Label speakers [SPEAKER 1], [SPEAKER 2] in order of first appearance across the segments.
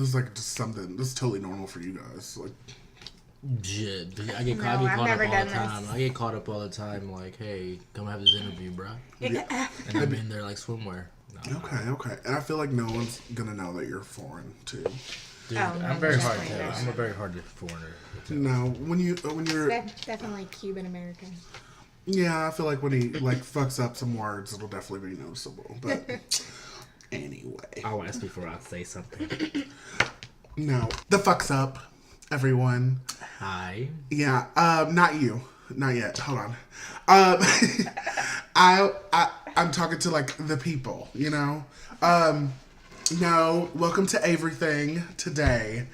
[SPEAKER 1] This is like just something. This is totally normal for you guys. Like,
[SPEAKER 2] shit, I get caught up all the time. I get caught up all the time. Like, hey, come have this interview, bro.
[SPEAKER 1] yeah.
[SPEAKER 2] And I'm in there like swimwear. No.
[SPEAKER 1] Okay. And I feel like no one's gonna know that you're foreign too.
[SPEAKER 2] Dude, I'm very hard to tell. I'm a very hard foreigner.
[SPEAKER 1] No, when you're
[SPEAKER 3] definitely Cuban American.
[SPEAKER 1] Yeah, I feel like when he like fucks up some words, it'll definitely be noticeable. But anyway,
[SPEAKER 2] I'll ask before I say something.
[SPEAKER 1] No, the fucks up, everyone.
[SPEAKER 2] Hi.
[SPEAKER 1] Yeah, not you, not yet. Hold on. I'm talking to like the people, you know. No, welcome to Averything today,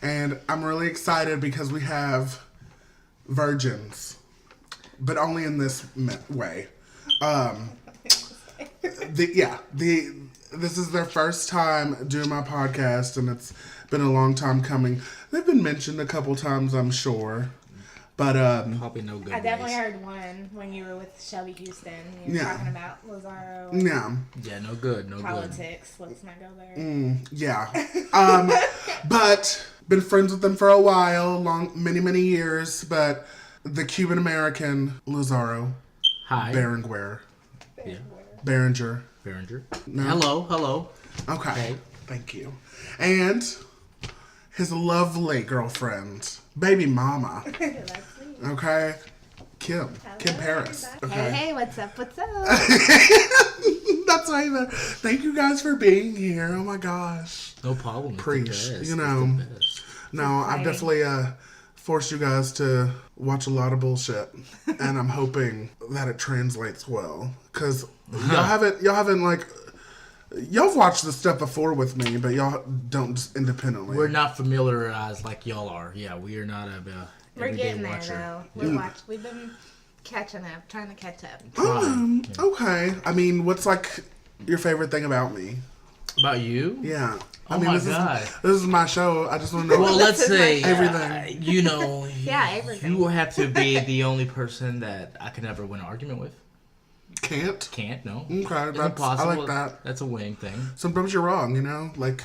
[SPEAKER 1] and I'm really excited because we have virgins. But only in this way. This is their first time doing my podcast, and it's been a long time coming. They've been mentioned a couple times, I'm sure. But
[SPEAKER 2] probably no good.
[SPEAKER 3] I definitely heard one when you were with Shelby Houston. You were talking about Lazaro.
[SPEAKER 1] Yeah,
[SPEAKER 2] no good.
[SPEAKER 3] Politics. Let's not go there.
[SPEAKER 1] But been friends with them for a while, many years. But the Cuban American Lazaro.
[SPEAKER 2] Hi.
[SPEAKER 1] Berenguer.
[SPEAKER 2] Yeah.
[SPEAKER 1] Berenguer.
[SPEAKER 2] No. Hello.
[SPEAKER 1] Okay.
[SPEAKER 2] Hey.
[SPEAKER 1] Thank you. And his lovely girlfriend, baby mama.
[SPEAKER 3] That's me.
[SPEAKER 1] Okay. Kim Paris. Okay.
[SPEAKER 3] Hey, what's up?
[SPEAKER 1] That's why. Thank you guys for being here. Oh my gosh.
[SPEAKER 2] No problem.
[SPEAKER 1] Preach. You know. No, I've definitely forced you guys to watch a lot of bullshit, and I'm hoping that it translates well. Cause y'all haven't like. Y'all have watched this stuff before with me, but y'all don't just independently.
[SPEAKER 2] We're not familiarized like y'all are. Yeah, we are not a
[SPEAKER 3] We're getting there,
[SPEAKER 2] watcher.
[SPEAKER 3] though. We've been catching up, trying to catch up.
[SPEAKER 1] Okay. I mean, what's like your favorite thing about me?
[SPEAKER 2] About you?
[SPEAKER 1] Yeah.
[SPEAKER 2] Oh my God.
[SPEAKER 1] This is my show. I just want to know.
[SPEAKER 2] Well, let's say
[SPEAKER 1] everything.
[SPEAKER 2] You know,
[SPEAKER 3] everything.
[SPEAKER 2] You have to be the only person that I can ever win an argument with. Can't, no.
[SPEAKER 1] Okay,
[SPEAKER 2] it's impossible.
[SPEAKER 1] I like that.
[SPEAKER 2] That's a winning thing.
[SPEAKER 1] Sometimes you're wrong, you know? Like...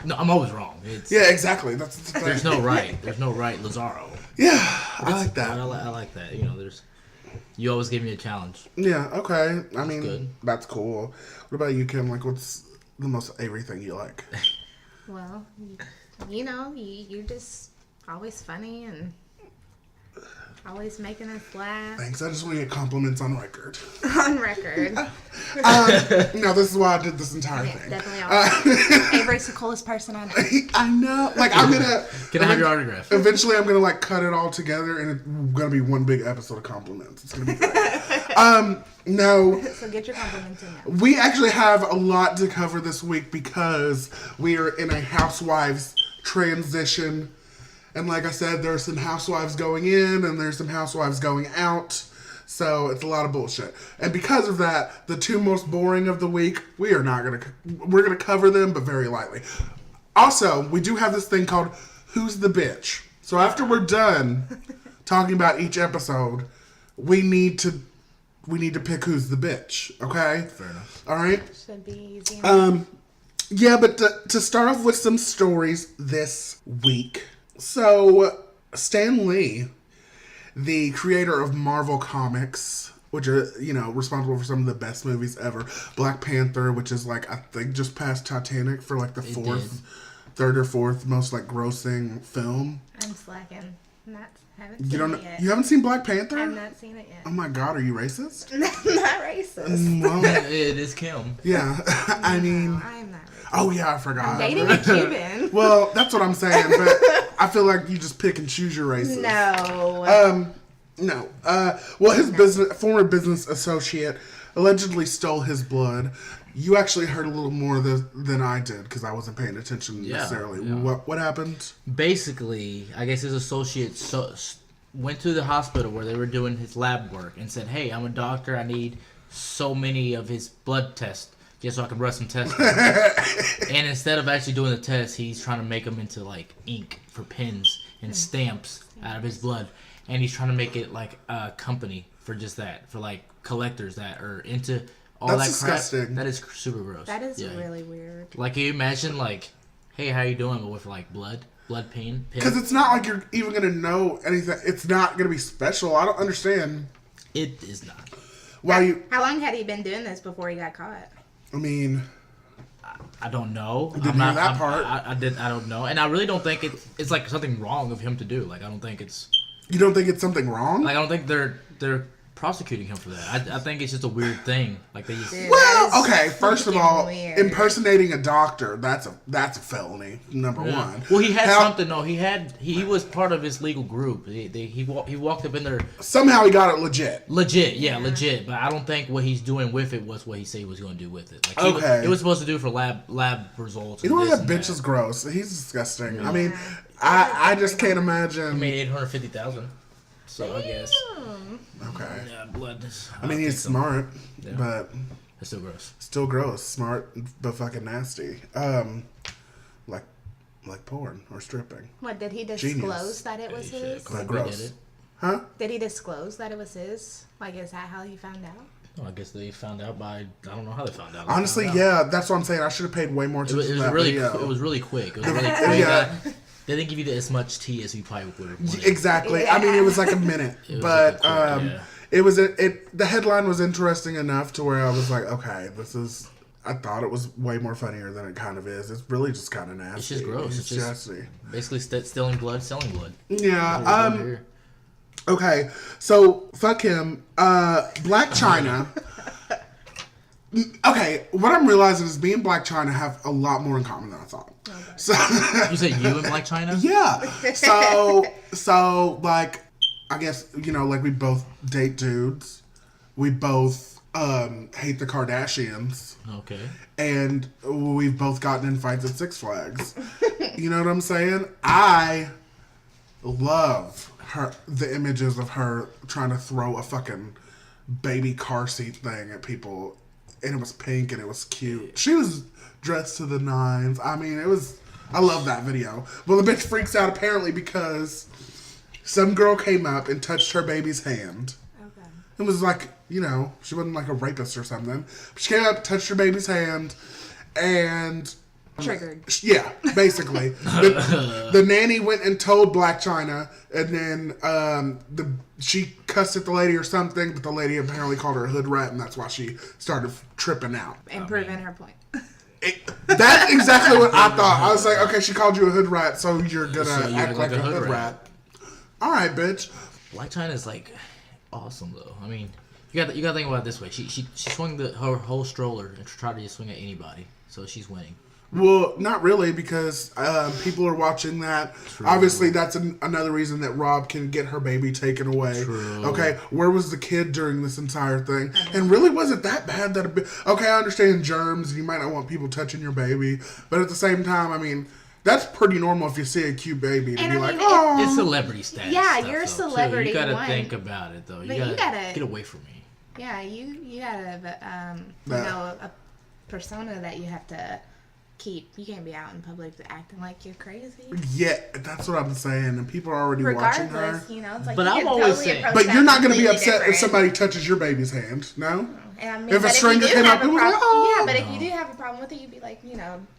[SPEAKER 2] No, I'm always wrong.
[SPEAKER 1] Yeah, exactly. That's the thing.
[SPEAKER 2] There's no right. There's no right, Lazaro.
[SPEAKER 1] Yeah, I like that.
[SPEAKER 2] I like that. You know, you always give me a challenge.
[SPEAKER 1] Yeah, okay. I mean,
[SPEAKER 2] good.
[SPEAKER 1] That's cool. What about you, Kim? Like, what's the most Averything you like?
[SPEAKER 3] Well, you know, you're just always funny and... always making us laugh.
[SPEAKER 1] Thanks. I just want to get compliments on record.
[SPEAKER 3] On record.
[SPEAKER 1] No, this is why I did this entire thing.
[SPEAKER 3] Definitely. Avery's the coolest person I know.
[SPEAKER 1] I know. Like, I'm gonna.
[SPEAKER 2] Can I have your autograph?
[SPEAKER 1] Eventually, I'm gonna like cut it all together, and it's gonna be one big episode of compliments. It's gonna be great. No.
[SPEAKER 3] So get your compliments in now.
[SPEAKER 1] We actually have a lot to cover this week because we are in a Housewives transition. And like I said, there's some housewives going in and there's some housewives going out. So it's a lot of bullshit. And because of that, the two most boring of the week, we're going to cover them, but very lightly. Also, we do have this thing called Who's the Bitch? So after we're done talking about each episode, we need to pick who's the bitch. Okay?
[SPEAKER 2] Fair enough.
[SPEAKER 1] All right?
[SPEAKER 3] Should be easy.
[SPEAKER 1] Yeah, but to start off with some stories this week. So, Stan Lee, the creator of Marvel Comics, which are, you know, responsible for some of the best movies ever. Black Panther, which is like, I think just past Titanic for like the third or fourth most like grossing film.
[SPEAKER 3] I'm slacking. Haven't seen it yet.
[SPEAKER 1] You haven't seen Black Panther?
[SPEAKER 3] I've not seen it yet.
[SPEAKER 1] Oh my God, are you racist?
[SPEAKER 3] I'm not racist.
[SPEAKER 1] Well,
[SPEAKER 2] it is Kim.
[SPEAKER 1] Yeah, I mean...
[SPEAKER 3] No, I'm not racist.
[SPEAKER 1] Oh yeah, I forgot.
[SPEAKER 3] I'm dating a Cuban.
[SPEAKER 1] Well, that's what I'm saying, but I feel like you just pick and choose your races.
[SPEAKER 3] No.
[SPEAKER 1] No. Well, his former business associate allegedly stole his blood. You actually heard a little more than I did because I wasn't paying attention necessarily. Yeah. What happened?
[SPEAKER 2] Basically, I guess his associate went to the hospital where they were doing his lab work and said, "Hey, I'm a doctor. I need so many of his blood tests just so I can run some tests." And instead of actually doing the test, he's trying to make them into like ink for pens and stamps out of his blood. And he's trying to make it like a company for just that, for like collectors that are into all
[SPEAKER 1] That's
[SPEAKER 2] that crap.
[SPEAKER 1] disgusting.
[SPEAKER 2] That is super gross.
[SPEAKER 3] That is really weird.
[SPEAKER 2] Like, can you imagine like, "Hey, how you doing?" But with like blood pain.
[SPEAKER 1] Because it's not like you're even gonna know anything. It's not gonna be special. I don't understand
[SPEAKER 2] It is not.
[SPEAKER 1] why you.
[SPEAKER 3] How long had he been doing this before he got caught?
[SPEAKER 1] I mean,
[SPEAKER 2] I don't know.
[SPEAKER 1] didn't hear that part.
[SPEAKER 2] I don't know, and I really don't think it's like something wrong of him to do. Like I don't think it's.
[SPEAKER 1] You don't think it's something wrong?
[SPEAKER 2] Like I don't think they're prosecuting him for that. I think it's just a weird thing. Like they just.
[SPEAKER 3] Dude,
[SPEAKER 1] Well,
[SPEAKER 3] that is
[SPEAKER 1] okay. First of all,
[SPEAKER 3] weird.
[SPEAKER 1] impersonating a doctor, that's a felony, number one.
[SPEAKER 2] Well, he had something though. He was part of his legal group. He walked up in there.
[SPEAKER 1] Somehow he got it legit.
[SPEAKER 2] Legit. But I don't think what he's doing with it was what he said he was going to do with it. Like
[SPEAKER 1] Okay.
[SPEAKER 2] it was supposed to do for lab results.
[SPEAKER 1] You know
[SPEAKER 2] and
[SPEAKER 1] what?
[SPEAKER 2] this
[SPEAKER 1] That
[SPEAKER 2] and
[SPEAKER 1] bitch is gross. He's disgusting.
[SPEAKER 3] Yeah.
[SPEAKER 1] I mean, I just can't
[SPEAKER 2] He
[SPEAKER 1] imagine.
[SPEAKER 2] made 850,000. So I guess.
[SPEAKER 1] Okay.
[SPEAKER 2] Yeah, blood.
[SPEAKER 1] I mean, he's smart,
[SPEAKER 2] Yeah.
[SPEAKER 1] but
[SPEAKER 2] It's still gross.
[SPEAKER 1] still gross. Smart, but fucking nasty. Like porn or stripping.
[SPEAKER 3] What, did he
[SPEAKER 1] Genius.
[SPEAKER 3] disclose that it was
[SPEAKER 2] Shit,
[SPEAKER 3] his?
[SPEAKER 2] Craig
[SPEAKER 1] gross.
[SPEAKER 2] did it.
[SPEAKER 1] Huh?
[SPEAKER 3] Did he disclose that it was his? Like, is that how he found out?
[SPEAKER 2] Well, I guess they found out by. I don't know how they found out. They
[SPEAKER 1] Honestly,
[SPEAKER 2] found out.
[SPEAKER 1] yeah, that's what I'm saying. I should have paid way more
[SPEAKER 2] It
[SPEAKER 1] attention
[SPEAKER 2] was
[SPEAKER 1] to that
[SPEAKER 2] really.
[SPEAKER 1] video.
[SPEAKER 2] It was really quick. It was really quick.
[SPEAKER 1] Yeah.
[SPEAKER 2] They didn't give you as much tea as you probably would have wanted.
[SPEAKER 1] Exactly. I mean, it was like a minute,
[SPEAKER 2] It was
[SPEAKER 1] but
[SPEAKER 2] like a quick, yeah.
[SPEAKER 1] it was the headline was interesting enough to where I was like, okay, this is. I thought it was way more funnier than it kind of is. It's really just kind of nasty.
[SPEAKER 2] It's just gross. It's just
[SPEAKER 1] nasty.
[SPEAKER 2] basically stealing blood, selling blood.
[SPEAKER 1] Yeah.
[SPEAKER 2] That's what we're doing here.
[SPEAKER 1] Okay. So fuck him. Blac Chyna. Okay. What I'm realizing is me and Blac Chyna have a lot more in common than I thought.
[SPEAKER 3] Okay.
[SPEAKER 1] So.
[SPEAKER 2] You said you and Blac Chyna?
[SPEAKER 1] Yeah. So like, I guess, like we both date dudes. We both hate the Kardashians.
[SPEAKER 2] Okay.
[SPEAKER 1] And we've both gotten in fights at Six Flags. You know what I'm saying? I love the images of her trying to throw a fucking baby car seat thing at people. And it was pink and it was cute. She was dressed to the nines. I mean, I love that video. Well, the bitch freaks out apparently because some girl came up and touched her baby's hand.
[SPEAKER 3] Okay.
[SPEAKER 1] It was like, she wasn't like a rapist or something. She came up, touched her baby's hand, and...
[SPEAKER 3] Triggered.
[SPEAKER 1] Yeah, basically. the nanny went and told Blac Chyna, and then she cussed at the lady or something, but the lady apparently called her a hood rat, and that's why she started tripping out.
[SPEAKER 3] And proving her point.
[SPEAKER 1] That's exactly what I thought. I was like, okay, she called you a hood rat, so you're gonna
[SPEAKER 2] So you
[SPEAKER 1] act
[SPEAKER 2] act
[SPEAKER 1] like
[SPEAKER 2] like
[SPEAKER 1] a hood rat. All right, bitch.
[SPEAKER 2] Blac Chyna is like awesome though. I mean, you got to think about it this way. She swung her whole stroller and tried to just swing at anybody, so she's winning.
[SPEAKER 1] Well, not really, because people are watching that.
[SPEAKER 2] True.
[SPEAKER 1] Obviously, that's another reason that Rob can get her baby taken away.
[SPEAKER 2] True.
[SPEAKER 1] Okay, where was the kid during this entire thing? And really, was it that bad okay, I understand germs, and you might not want people touching your baby, but at the same time, I mean, that's pretty normal if you see a cute baby to
[SPEAKER 3] And
[SPEAKER 1] be
[SPEAKER 3] I
[SPEAKER 1] like,
[SPEAKER 3] mean,
[SPEAKER 1] oh.
[SPEAKER 2] It's celebrity status.
[SPEAKER 3] Yeah,
[SPEAKER 2] stuff,
[SPEAKER 3] you're a
[SPEAKER 2] though, too.
[SPEAKER 3] celebrity,
[SPEAKER 2] You got to
[SPEAKER 3] one.
[SPEAKER 2] think about it though.
[SPEAKER 3] But
[SPEAKER 2] You
[SPEAKER 3] you
[SPEAKER 2] got to
[SPEAKER 3] gotta-
[SPEAKER 2] get away from me.
[SPEAKER 3] Yeah, you gotta, a persona that you have to keep. You can't be out in public acting like you're crazy.
[SPEAKER 1] Yeah, that's what I'm saying, and people are already watching her.
[SPEAKER 3] Regardless, it's like
[SPEAKER 2] But
[SPEAKER 3] you
[SPEAKER 2] I'm
[SPEAKER 3] can
[SPEAKER 2] always
[SPEAKER 3] totally
[SPEAKER 2] saying-
[SPEAKER 3] approach
[SPEAKER 1] But
[SPEAKER 3] that
[SPEAKER 1] you're not going to be
[SPEAKER 3] completely
[SPEAKER 1] upset if
[SPEAKER 3] different.
[SPEAKER 1] somebody touches your baby's hand, no?
[SPEAKER 3] And I mean,
[SPEAKER 1] If a
[SPEAKER 3] but
[SPEAKER 1] stranger
[SPEAKER 3] you do
[SPEAKER 1] came
[SPEAKER 3] have
[SPEAKER 1] up,
[SPEAKER 3] a
[SPEAKER 1] people would be
[SPEAKER 3] problem,
[SPEAKER 1] like, oh.
[SPEAKER 3] yeah, but if you do have a problem with it, you'd be like,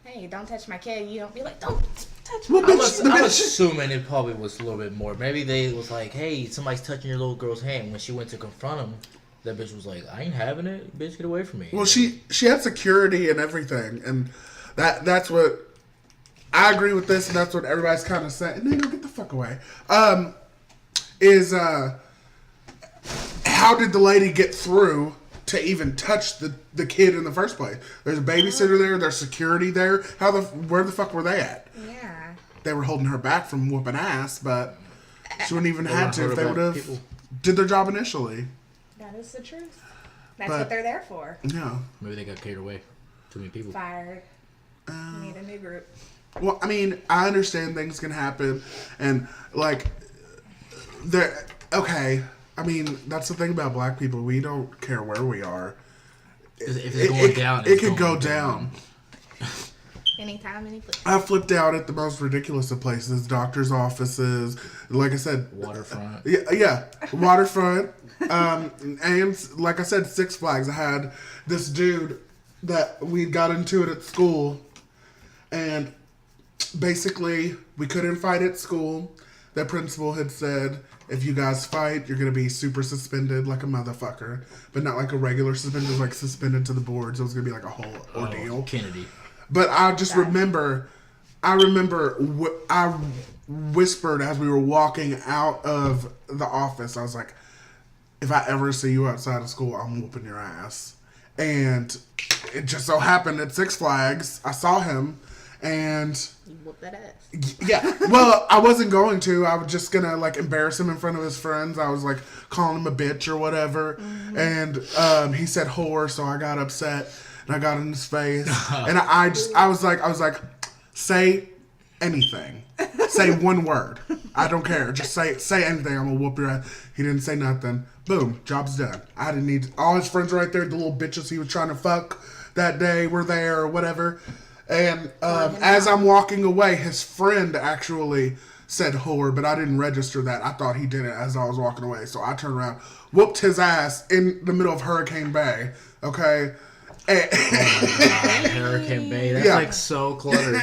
[SPEAKER 3] hey, don't touch my kid. You don't be like, don't touch
[SPEAKER 1] Well,
[SPEAKER 3] my
[SPEAKER 1] bitch,
[SPEAKER 3] kid.
[SPEAKER 2] I'm assuming it probably was a little bit more. Maybe they was like, hey, somebody's touching your little girl's hand. When she went to confront him, that bitch was like, I ain't having it. Bitch, get away from me.
[SPEAKER 1] Well, she had security and everything, and that's what I agree with this, and that's what everybody's kind of saying. No, get the fuck away. How did the lady get through to even touch the kid in the first place? There's a babysitter there. There's security there. Where the fuck were they at?
[SPEAKER 3] Yeah.
[SPEAKER 1] They were holding her back from whooping ass, but she wouldn't even
[SPEAKER 2] They
[SPEAKER 1] had
[SPEAKER 2] weren't
[SPEAKER 1] to if they
[SPEAKER 2] hurt
[SPEAKER 1] would
[SPEAKER 2] about
[SPEAKER 1] have
[SPEAKER 2] people.
[SPEAKER 1] did their job initially.
[SPEAKER 3] That is the truth. That's
[SPEAKER 1] But-
[SPEAKER 3] what they're there for.
[SPEAKER 1] Yeah.
[SPEAKER 2] Maybe they got carried away. Too many people.
[SPEAKER 3] Fired. You need a new group.
[SPEAKER 1] Well, I mean, I understand things can happen, and like, okay. I mean, that's the thing about black people. We don't care where we are.
[SPEAKER 2] If it's going down,
[SPEAKER 1] it could go down.
[SPEAKER 3] Anytime, any place.
[SPEAKER 1] I flipped out at the most ridiculous of places, doctors' offices. Like I said,
[SPEAKER 2] Waterfront.
[SPEAKER 1] yeah, waterfront. And like I said, Six Flags. I had this dude that we got into it at school, and basically, we couldn't fight at school. The principal had said, if you guys fight, you're going to be super suspended like a motherfucker. But not like a regular suspended, like suspended to the boards. It was going to be like a whole ordeal.
[SPEAKER 2] Kennedy.
[SPEAKER 1] But I just remember, I whispered as we were walking out of the office. I was like, if I ever see you outside of school, I'm whooping your ass. And it just so happened at Six Flags, I saw him, and
[SPEAKER 3] You whooped that ass.
[SPEAKER 1] yeah. Well, I wasn't going to. I was just gonna like embarrass him in front of his friends. I was like calling him a bitch or whatever, and he said whore, so I got upset and I got in his face, and I was like, say anything, say one word. I don't care. Just say anything. I'm gonna whoop your ass. He didn't say nothing. Boom. Job's done. I didn't need all his friends right there. The little bitches he was trying to fuck that day were there or whatever. And as I'm walking away, his friend actually said whore, but I didn't register that. I thought he did it as I was walking away. So I turned around, whooped his ass in the middle of Hurricane Bay. Okay. And
[SPEAKER 2] Oh my God, Hurricane Bay. That's
[SPEAKER 1] Yeah.
[SPEAKER 2] like so cluttered.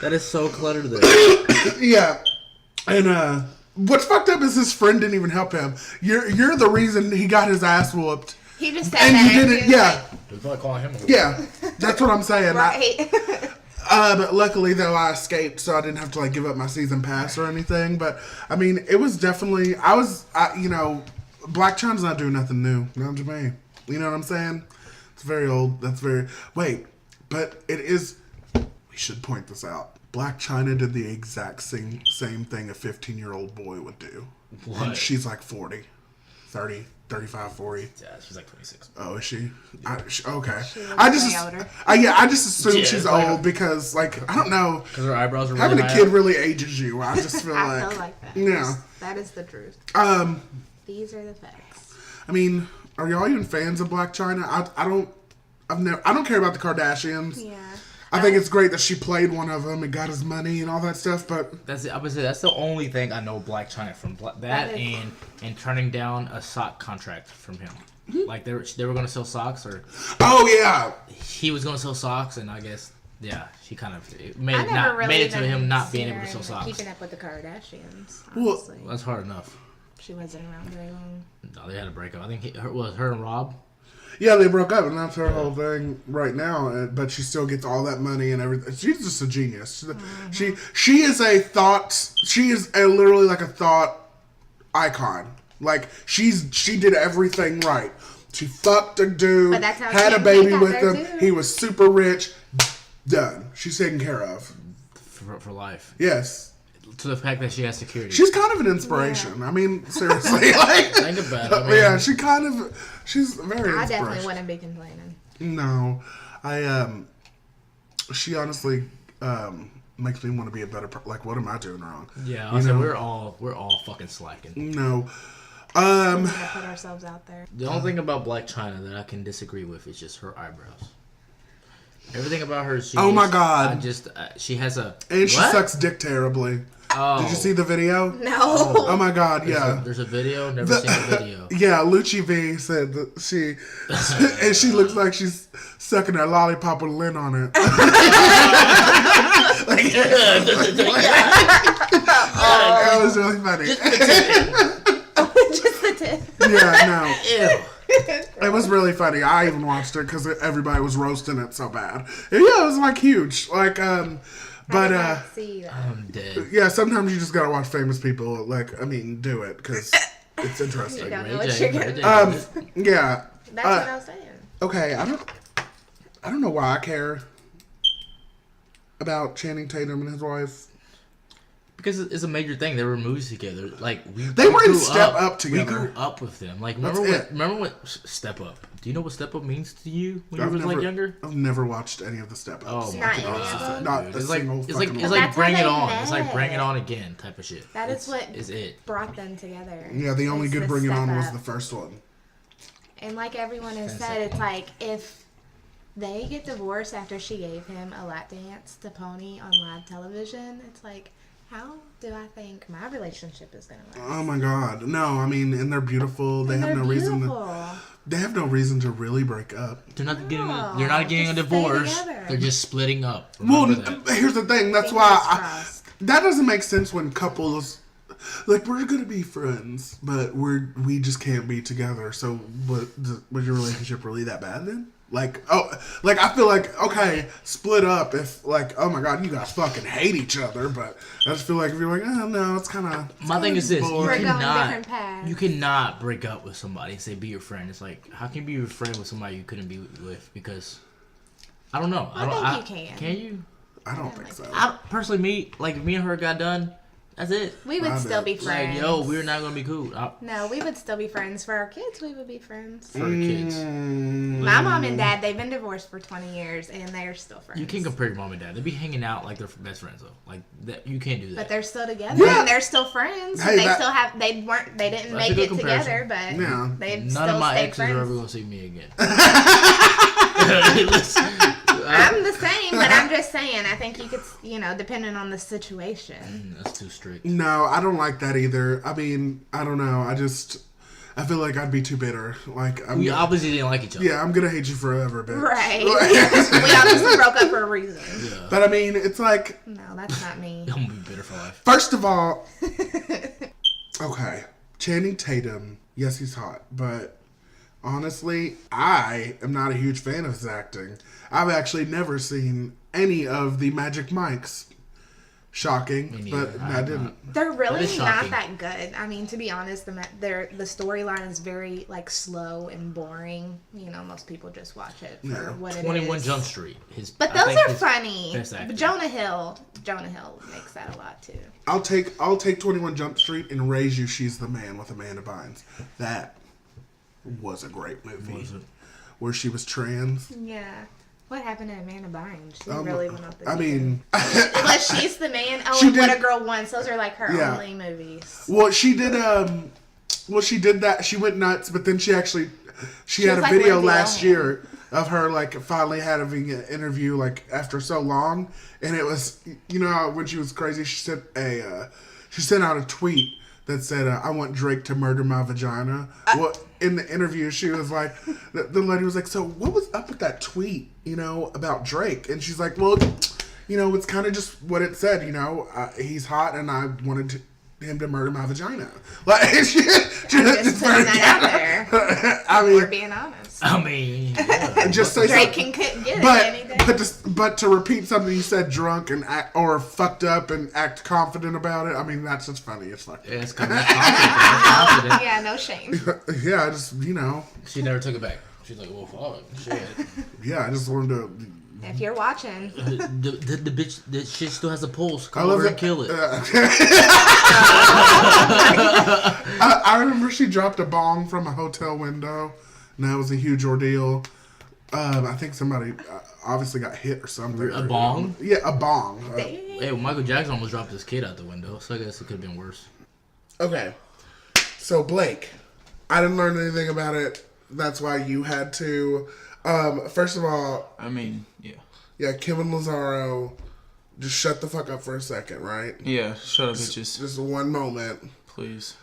[SPEAKER 2] That is so cluttered there.
[SPEAKER 1] yeah. And what's fucked up is his friend didn't even help him. You're the reason he got his ass whooped.
[SPEAKER 3] He just said
[SPEAKER 1] And
[SPEAKER 3] that.
[SPEAKER 1] you didn't, yeah.
[SPEAKER 2] They're probably calling him a
[SPEAKER 1] Yeah. That's what I'm saying.
[SPEAKER 3] Right.
[SPEAKER 1] But luckily, though, I escaped, so I didn't have to like give up my season pass or anything. But I mean, it was definitely you know, Blac Chyna's not doing nothing new. Not to me. You know what I'm saying? It's very old. But it is. We should point this out. Blac Chyna did the exact same thing a 15-year-old boy would do.
[SPEAKER 2] What?
[SPEAKER 1] And she's like 40, 30, 35, 40.
[SPEAKER 2] Yeah, she's like 26.
[SPEAKER 1] Oh, is she? Okay.
[SPEAKER 3] She looks
[SPEAKER 1] I just,
[SPEAKER 3] way older.
[SPEAKER 1] I just assume
[SPEAKER 2] Yeah,
[SPEAKER 1] she's
[SPEAKER 2] like-
[SPEAKER 1] old because, like, I don't know.
[SPEAKER 2] Because her eyebrows are really
[SPEAKER 1] Having a
[SPEAKER 2] high
[SPEAKER 1] kid
[SPEAKER 2] up.
[SPEAKER 1] really ages you. I just feel
[SPEAKER 3] I
[SPEAKER 1] like,
[SPEAKER 3] feel like that.
[SPEAKER 1] yeah.
[SPEAKER 3] That is the truth. These are the facts.
[SPEAKER 1] I mean, are y'all even fans of Blac Chyna? I don't care about the Kardashians.
[SPEAKER 3] Yeah.
[SPEAKER 1] I think it's great that she played one of them and got his money and all that stuff, but
[SPEAKER 2] That's it. I would say that's the only thing I know Blac Chyna from. That
[SPEAKER 3] That is-
[SPEAKER 2] and turning down a sock contract from him. Like they were going to sell socks, or
[SPEAKER 1] oh yeah,
[SPEAKER 2] he was going to sell socks, and I guess she kind of made
[SPEAKER 3] I
[SPEAKER 2] it
[SPEAKER 3] never
[SPEAKER 2] not
[SPEAKER 3] really
[SPEAKER 2] made it to
[SPEAKER 3] even
[SPEAKER 2] him not
[SPEAKER 3] seen
[SPEAKER 2] being able
[SPEAKER 3] her
[SPEAKER 2] to sell
[SPEAKER 3] in
[SPEAKER 2] socks.
[SPEAKER 3] Keeping up with the Kardashians.
[SPEAKER 1] Well,
[SPEAKER 3] Honestly.
[SPEAKER 2] That's hard enough.
[SPEAKER 3] She wasn't around very long.
[SPEAKER 2] No, they had a breakup. I think it was her and Rob.
[SPEAKER 1] yeah, they broke up and that's her whole thing right now. But she still gets all that money and everything. She's just a genius. She is a thought. She is literally like a thought icon. Like she did everything right. She fucked a dude,
[SPEAKER 3] But that's how
[SPEAKER 1] had a
[SPEAKER 3] Kim
[SPEAKER 1] baby
[SPEAKER 3] got
[SPEAKER 1] with
[SPEAKER 3] there,
[SPEAKER 1] him.
[SPEAKER 3] too.
[SPEAKER 1] He was super rich. Done. She's taken care of.
[SPEAKER 2] For life.
[SPEAKER 1] Yes.
[SPEAKER 2] To the fact that she has security.
[SPEAKER 1] She's kind of an inspiration. I mean, seriously. Like,
[SPEAKER 2] Think about it. I mean,
[SPEAKER 1] yeah, she's very
[SPEAKER 3] I
[SPEAKER 1] inspirational.
[SPEAKER 3] definitely wouldn't be complaining.
[SPEAKER 1] No, she honestly makes me want to be a better. Like, what am I doing wrong?
[SPEAKER 2] Yeah,
[SPEAKER 1] You
[SPEAKER 2] I said
[SPEAKER 1] know?
[SPEAKER 2] we're all fucking slacking.
[SPEAKER 1] No,
[SPEAKER 3] We gotta put ourselves out there.
[SPEAKER 2] The only thing about Blac Chyna that I can disagree with is just her eyebrows. Everything about her. She
[SPEAKER 1] Oh my God.
[SPEAKER 2] she has a.
[SPEAKER 1] and she
[SPEAKER 2] What?
[SPEAKER 1] sucks dick terribly.
[SPEAKER 2] Oh.
[SPEAKER 1] Did you see the video?
[SPEAKER 3] No.
[SPEAKER 1] Oh my God, yeah.
[SPEAKER 2] There's a video. Never seen the video.
[SPEAKER 1] Yeah, Lucci V said that she and she looks like she's sucking a lollipop with lint on it. That was really funny.
[SPEAKER 3] Just the tip.
[SPEAKER 1] Yeah,
[SPEAKER 2] Ew.
[SPEAKER 1] no. It was really funny. I even watched it because everybody was roasting it so bad. And yeah, it was like huge. Like, but
[SPEAKER 3] See that.
[SPEAKER 2] I'm dead.
[SPEAKER 1] yeah, sometimes you just gotta watch famous people. Like, I mean, do it because it's
[SPEAKER 3] You
[SPEAKER 1] interesting.
[SPEAKER 3] don't know
[SPEAKER 2] Ray
[SPEAKER 3] what
[SPEAKER 2] J,
[SPEAKER 3] you're
[SPEAKER 2] Ray
[SPEAKER 3] gonna
[SPEAKER 2] J.
[SPEAKER 3] do.
[SPEAKER 1] Yeah.
[SPEAKER 3] That's what I was saying.
[SPEAKER 1] Okay, I don't know why I care about Channing Tatum and his wife.
[SPEAKER 2] Because it's a major thing. They were movies together. Like
[SPEAKER 1] They were in
[SPEAKER 2] grew
[SPEAKER 1] Step Up together.
[SPEAKER 2] We grew up with them. Like
[SPEAKER 1] That's
[SPEAKER 2] remember what Step Up? Do you know what Step Up means to you when
[SPEAKER 1] I've
[SPEAKER 2] you were like younger?
[SPEAKER 1] I've never watched any of the Step Ups.
[SPEAKER 2] Oh
[SPEAKER 3] Not
[SPEAKER 2] my
[SPEAKER 3] any of
[SPEAKER 2] god!
[SPEAKER 3] them?
[SPEAKER 1] Not a
[SPEAKER 2] It's like
[SPEAKER 1] single
[SPEAKER 2] it's
[SPEAKER 1] fucking
[SPEAKER 2] like
[SPEAKER 1] one.
[SPEAKER 2] it's like
[SPEAKER 3] That's how
[SPEAKER 2] Bring It
[SPEAKER 3] they
[SPEAKER 2] On. It's like Bring It
[SPEAKER 3] met.
[SPEAKER 2] On again type of shit.
[SPEAKER 3] That is what
[SPEAKER 2] is it.
[SPEAKER 3] brought them together.
[SPEAKER 1] Yeah, the only
[SPEAKER 3] It's
[SPEAKER 1] good
[SPEAKER 3] the
[SPEAKER 1] Bring It
[SPEAKER 3] Step
[SPEAKER 1] On was
[SPEAKER 3] Up.
[SPEAKER 1] the first one.
[SPEAKER 3] And like everyone has
[SPEAKER 2] 10
[SPEAKER 3] said,
[SPEAKER 2] seconds.
[SPEAKER 3] it's like if they get divorced after she gave him a lap dance to Pony on live television, it's like, how do I think my relationship is gonna last?
[SPEAKER 1] Oh my god. No, I mean, and they're beautiful. They
[SPEAKER 3] And
[SPEAKER 1] have
[SPEAKER 3] they're
[SPEAKER 1] no reason
[SPEAKER 3] beautiful.
[SPEAKER 1] They have no reason to really break up.
[SPEAKER 2] They're not getting.
[SPEAKER 3] No,
[SPEAKER 2] They're not getting a
[SPEAKER 3] just stay
[SPEAKER 2] divorce.
[SPEAKER 3] together.
[SPEAKER 2] They're just splitting up.
[SPEAKER 1] Well,
[SPEAKER 2] Remember that.
[SPEAKER 1] here's the thing. That's
[SPEAKER 3] Fingers
[SPEAKER 1] why
[SPEAKER 3] crossed.
[SPEAKER 1] that doesn't make sense when couples like we're gonna be friends, but we just can't be together. So, was your relationship really that bad then? Like, I feel like okay, split up if like, oh my god, you guys fucking hate each other. But I just feel like if you're like, oh no, it's kind of.
[SPEAKER 2] My thing is this:
[SPEAKER 3] We're going different paths.
[SPEAKER 2] you cannot break up with somebody and say be your friend. It's like, how can you be your friend with somebody you couldn't be with? Because I don't know.
[SPEAKER 3] I think you can.
[SPEAKER 2] Can you?
[SPEAKER 1] I don't think so.
[SPEAKER 2] Personally, if me and her got done, that's it.
[SPEAKER 3] We would still be friends.
[SPEAKER 2] Like, yo, we're not gonna be cool.
[SPEAKER 3] No, we would still be friends. For our kids, we would be friends.
[SPEAKER 2] For the kids,
[SPEAKER 3] My mom and dad, they've been divorced for 20 years, and they're still friends.
[SPEAKER 2] you can't compare your mom and dad. They be hanging out like they're best friends though. Like that, you can't do that.
[SPEAKER 3] But they're still together,
[SPEAKER 1] Yeah.
[SPEAKER 3] and they're still friends.
[SPEAKER 1] Hey,
[SPEAKER 3] they
[SPEAKER 1] that-
[SPEAKER 3] still have. They didn't
[SPEAKER 2] That's
[SPEAKER 3] make
[SPEAKER 2] a good
[SPEAKER 3] it
[SPEAKER 2] comparison.
[SPEAKER 3] together, but
[SPEAKER 1] Yeah.
[SPEAKER 3] they've
[SPEAKER 2] None
[SPEAKER 3] still
[SPEAKER 2] of my
[SPEAKER 3] stayed
[SPEAKER 2] exes
[SPEAKER 3] friends.
[SPEAKER 2] are ever gonna see me again.
[SPEAKER 3] I'm the same, but I'm just saying. I think you could, depending on the situation.
[SPEAKER 2] That's too strict.
[SPEAKER 1] No, I don't like that either. I mean, I don't know. I feel like I'd be too bitter. Like
[SPEAKER 2] We obviously didn't like each other.
[SPEAKER 1] yeah, I'm gonna hate you forever, bitch.
[SPEAKER 3] Right. We obviously broke up for a reason.
[SPEAKER 2] Yeah.
[SPEAKER 1] But I mean, it's like,
[SPEAKER 3] No, that's not me.
[SPEAKER 2] I'm gonna be bitter for life.
[SPEAKER 1] first of all, okay, Channing Tatum, yes, he's hot, but honestly, I am not a huge fan of his acting. I've actually never seen any of the Magic Mikes. Shocking,
[SPEAKER 2] Me
[SPEAKER 1] but
[SPEAKER 2] neither.
[SPEAKER 1] I
[SPEAKER 2] have
[SPEAKER 1] didn't.
[SPEAKER 2] not.
[SPEAKER 3] They're really
[SPEAKER 2] is
[SPEAKER 3] not
[SPEAKER 2] shocking.
[SPEAKER 3] that good. I mean, to be honest, the storyline is very slow and boring. Most people just watch it for
[SPEAKER 1] Yeah.
[SPEAKER 3] what it is.
[SPEAKER 2] 21 Jump Street.
[SPEAKER 3] But
[SPEAKER 2] I
[SPEAKER 3] those
[SPEAKER 2] think
[SPEAKER 3] are
[SPEAKER 2] his
[SPEAKER 3] funny.
[SPEAKER 2] best acting.
[SPEAKER 3] Jonah Hill makes that a lot too.
[SPEAKER 1] I'll take 21 Jump Street and Raise You. She's the Man with Amanda Bynes. That was a great movie.
[SPEAKER 2] Was it?
[SPEAKER 1] Where she was trans.
[SPEAKER 3] Yeah. What happened to Amanda Bynes? She really went off the
[SPEAKER 1] I
[SPEAKER 3] deep end.
[SPEAKER 1] mean,
[SPEAKER 3] Unless She's the Man. Oh,
[SPEAKER 1] She
[SPEAKER 3] and What
[SPEAKER 1] did-
[SPEAKER 3] a Girl Wants. Those are like her
[SPEAKER 1] Yeah.
[SPEAKER 3] only movies.
[SPEAKER 1] well, she did. She did that. She went nuts, but then she had
[SPEAKER 3] She
[SPEAKER 1] a
[SPEAKER 3] was like
[SPEAKER 1] video
[SPEAKER 3] Lindsay
[SPEAKER 1] last
[SPEAKER 3] Lohan.
[SPEAKER 1] year of her like finally having an interview like after so long, and it was how when she was crazy, she sent out a tweet that said, "I want Drake to murder my vagina." Well, in the interview, she was like, the lady was like, "So what was up with that tweet, about Drake?" And she's like, "Well, it's kind of just what it said. He's hot, and I wanted him to murder my vagina." Like, she
[SPEAKER 3] Just putting that out there.
[SPEAKER 1] I
[SPEAKER 3] We're
[SPEAKER 1] mean,
[SPEAKER 3] being honest.
[SPEAKER 2] I mean, yeah.
[SPEAKER 1] just say
[SPEAKER 3] Drake
[SPEAKER 1] something.
[SPEAKER 3] can get it any day.
[SPEAKER 1] But to repeat something you said drunk and act, or fucked up and act confident about it, I mean that's just funny as fuck.
[SPEAKER 2] Yeah, it's confident. Confident.
[SPEAKER 3] Yeah, no shame.
[SPEAKER 1] Yeah, I just
[SPEAKER 2] She never took it back. She's like, well, fuck, shit.
[SPEAKER 1] I just wanted to.
[SPEAKER 3] If you're watching,
[SPEAKER 2] The bitch, the shit still has a pulse.
[SPEAKER 1] I
[SPEAKER 2] Come
[SPEAKER 1] love
[SPEAKER 2] over
[SPEAKER 1] it.
[SPEAKER 2] and kill it.
[SPEAKER 1] I remember she dropped a bong from a hotel window, and that was a huge ordeal. I think somebody obviously got hit or something.
[SPEAKER 2] A bong?
[SPEAKER 1] Yeah, a bong.
[SPEAKER 2] Hey, Michael Jackson almost dropped his kid out the window, so I guess it could have been worse.
[SPEAKER 1] Okay, so Blake, I didn't learn anything about it. That's why you had to. First of all,
[SPEAKER 4] I mean,
[SPEAKER 1] yeah, Kim and Lazaro, just shut the fuck up for a second, right?
[SPEAKER 4] yeah. Shut up, bitches,
[SPEAKER 1] Just one moment.
[SPEAKER 4] please.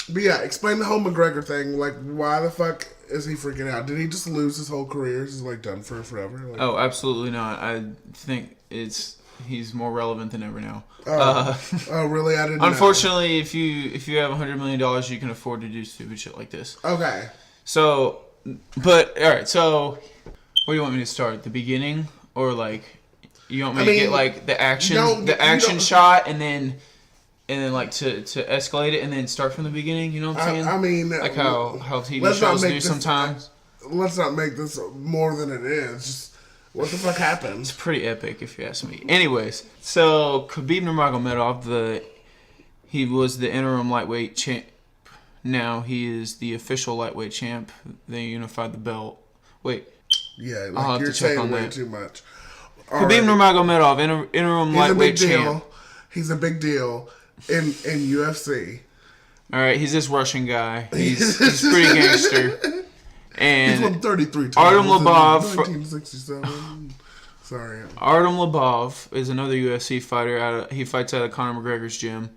[SPEAKER 1] But yeah, explain the whole McGregor thing. Like, why the fuck is he freaking out? Did he just lose his whole career? Is he like done for forever? Like,
[SPEAKER 4] Oh, absolutely not. I think he's more relevant than ever now.
[SPEAKER 1] oh, really? I didn't know.
[SPEAKER 4] Unfortunately, if you have $100 million, you can afford to do stupid shit like this.
[SPEAKER 1] Okay.
[SPEAKER 4] So, but all right. So, where do you want me to start? The beginning, or like you want me to get like the action, shot, and then like to escalate it, and then start from the beginning? You know what I'm saying?
[SPEAKER 1] I mean,
[SPEAKER 4] like how TV
[SPEAKER 1] let's not
[SPEAKER 4] shows
[SPEAKER 1] make
[SPEAKER 4] do
[SPEAKER 1] this-
[SPEAKER 4] sometimes.
[SPEAKER 1] Let's not make this more than it is. Just what the fuck happened?
[SPEAKER 4] It's pretty epic, if you ask me. Anyways, so Khabib Nurmagomedov, he was the interim lightweight champ. Now he is the official lightweight champ. They unified the belt. Wait,
[SPEAKER 1] Yeah,
[SPEAKER 4] I'll have
[SPEAKER 1] like you're
[SPEAKER 4] to check
[SPEAKER 1] saying
[SPEAKER 4] on
[SPEAKER 1] way
[SPEAKER 4] that.
[SPEAKER 1] too much.
[SPEAKER 4] Khabib Nurmagomedov, interim
[SPEAKER 1] He's a big
[SPEAKER 4] lightweight
[SPEAKER 1] deal.
[SPEAKER 4] champ.
[SPEAKER 1] He's a big deal in UFC.
[SPEAKER 4] All right, he's this Russian guy. He's pretty gangster.
[SPEAKER 1] He's won
[SPEAKER 4] And
[SPEAKER 1] 33 times.
[SPEAKER 4] Artem
[SPEAKER 1] in
[SPEAKER 4] Lobov
[SPEAKER 1] 1967. Sorry.
[SPEAKER 4] Artem Lobov is another UFC fighter. He fights out of Conor McGregor's gym.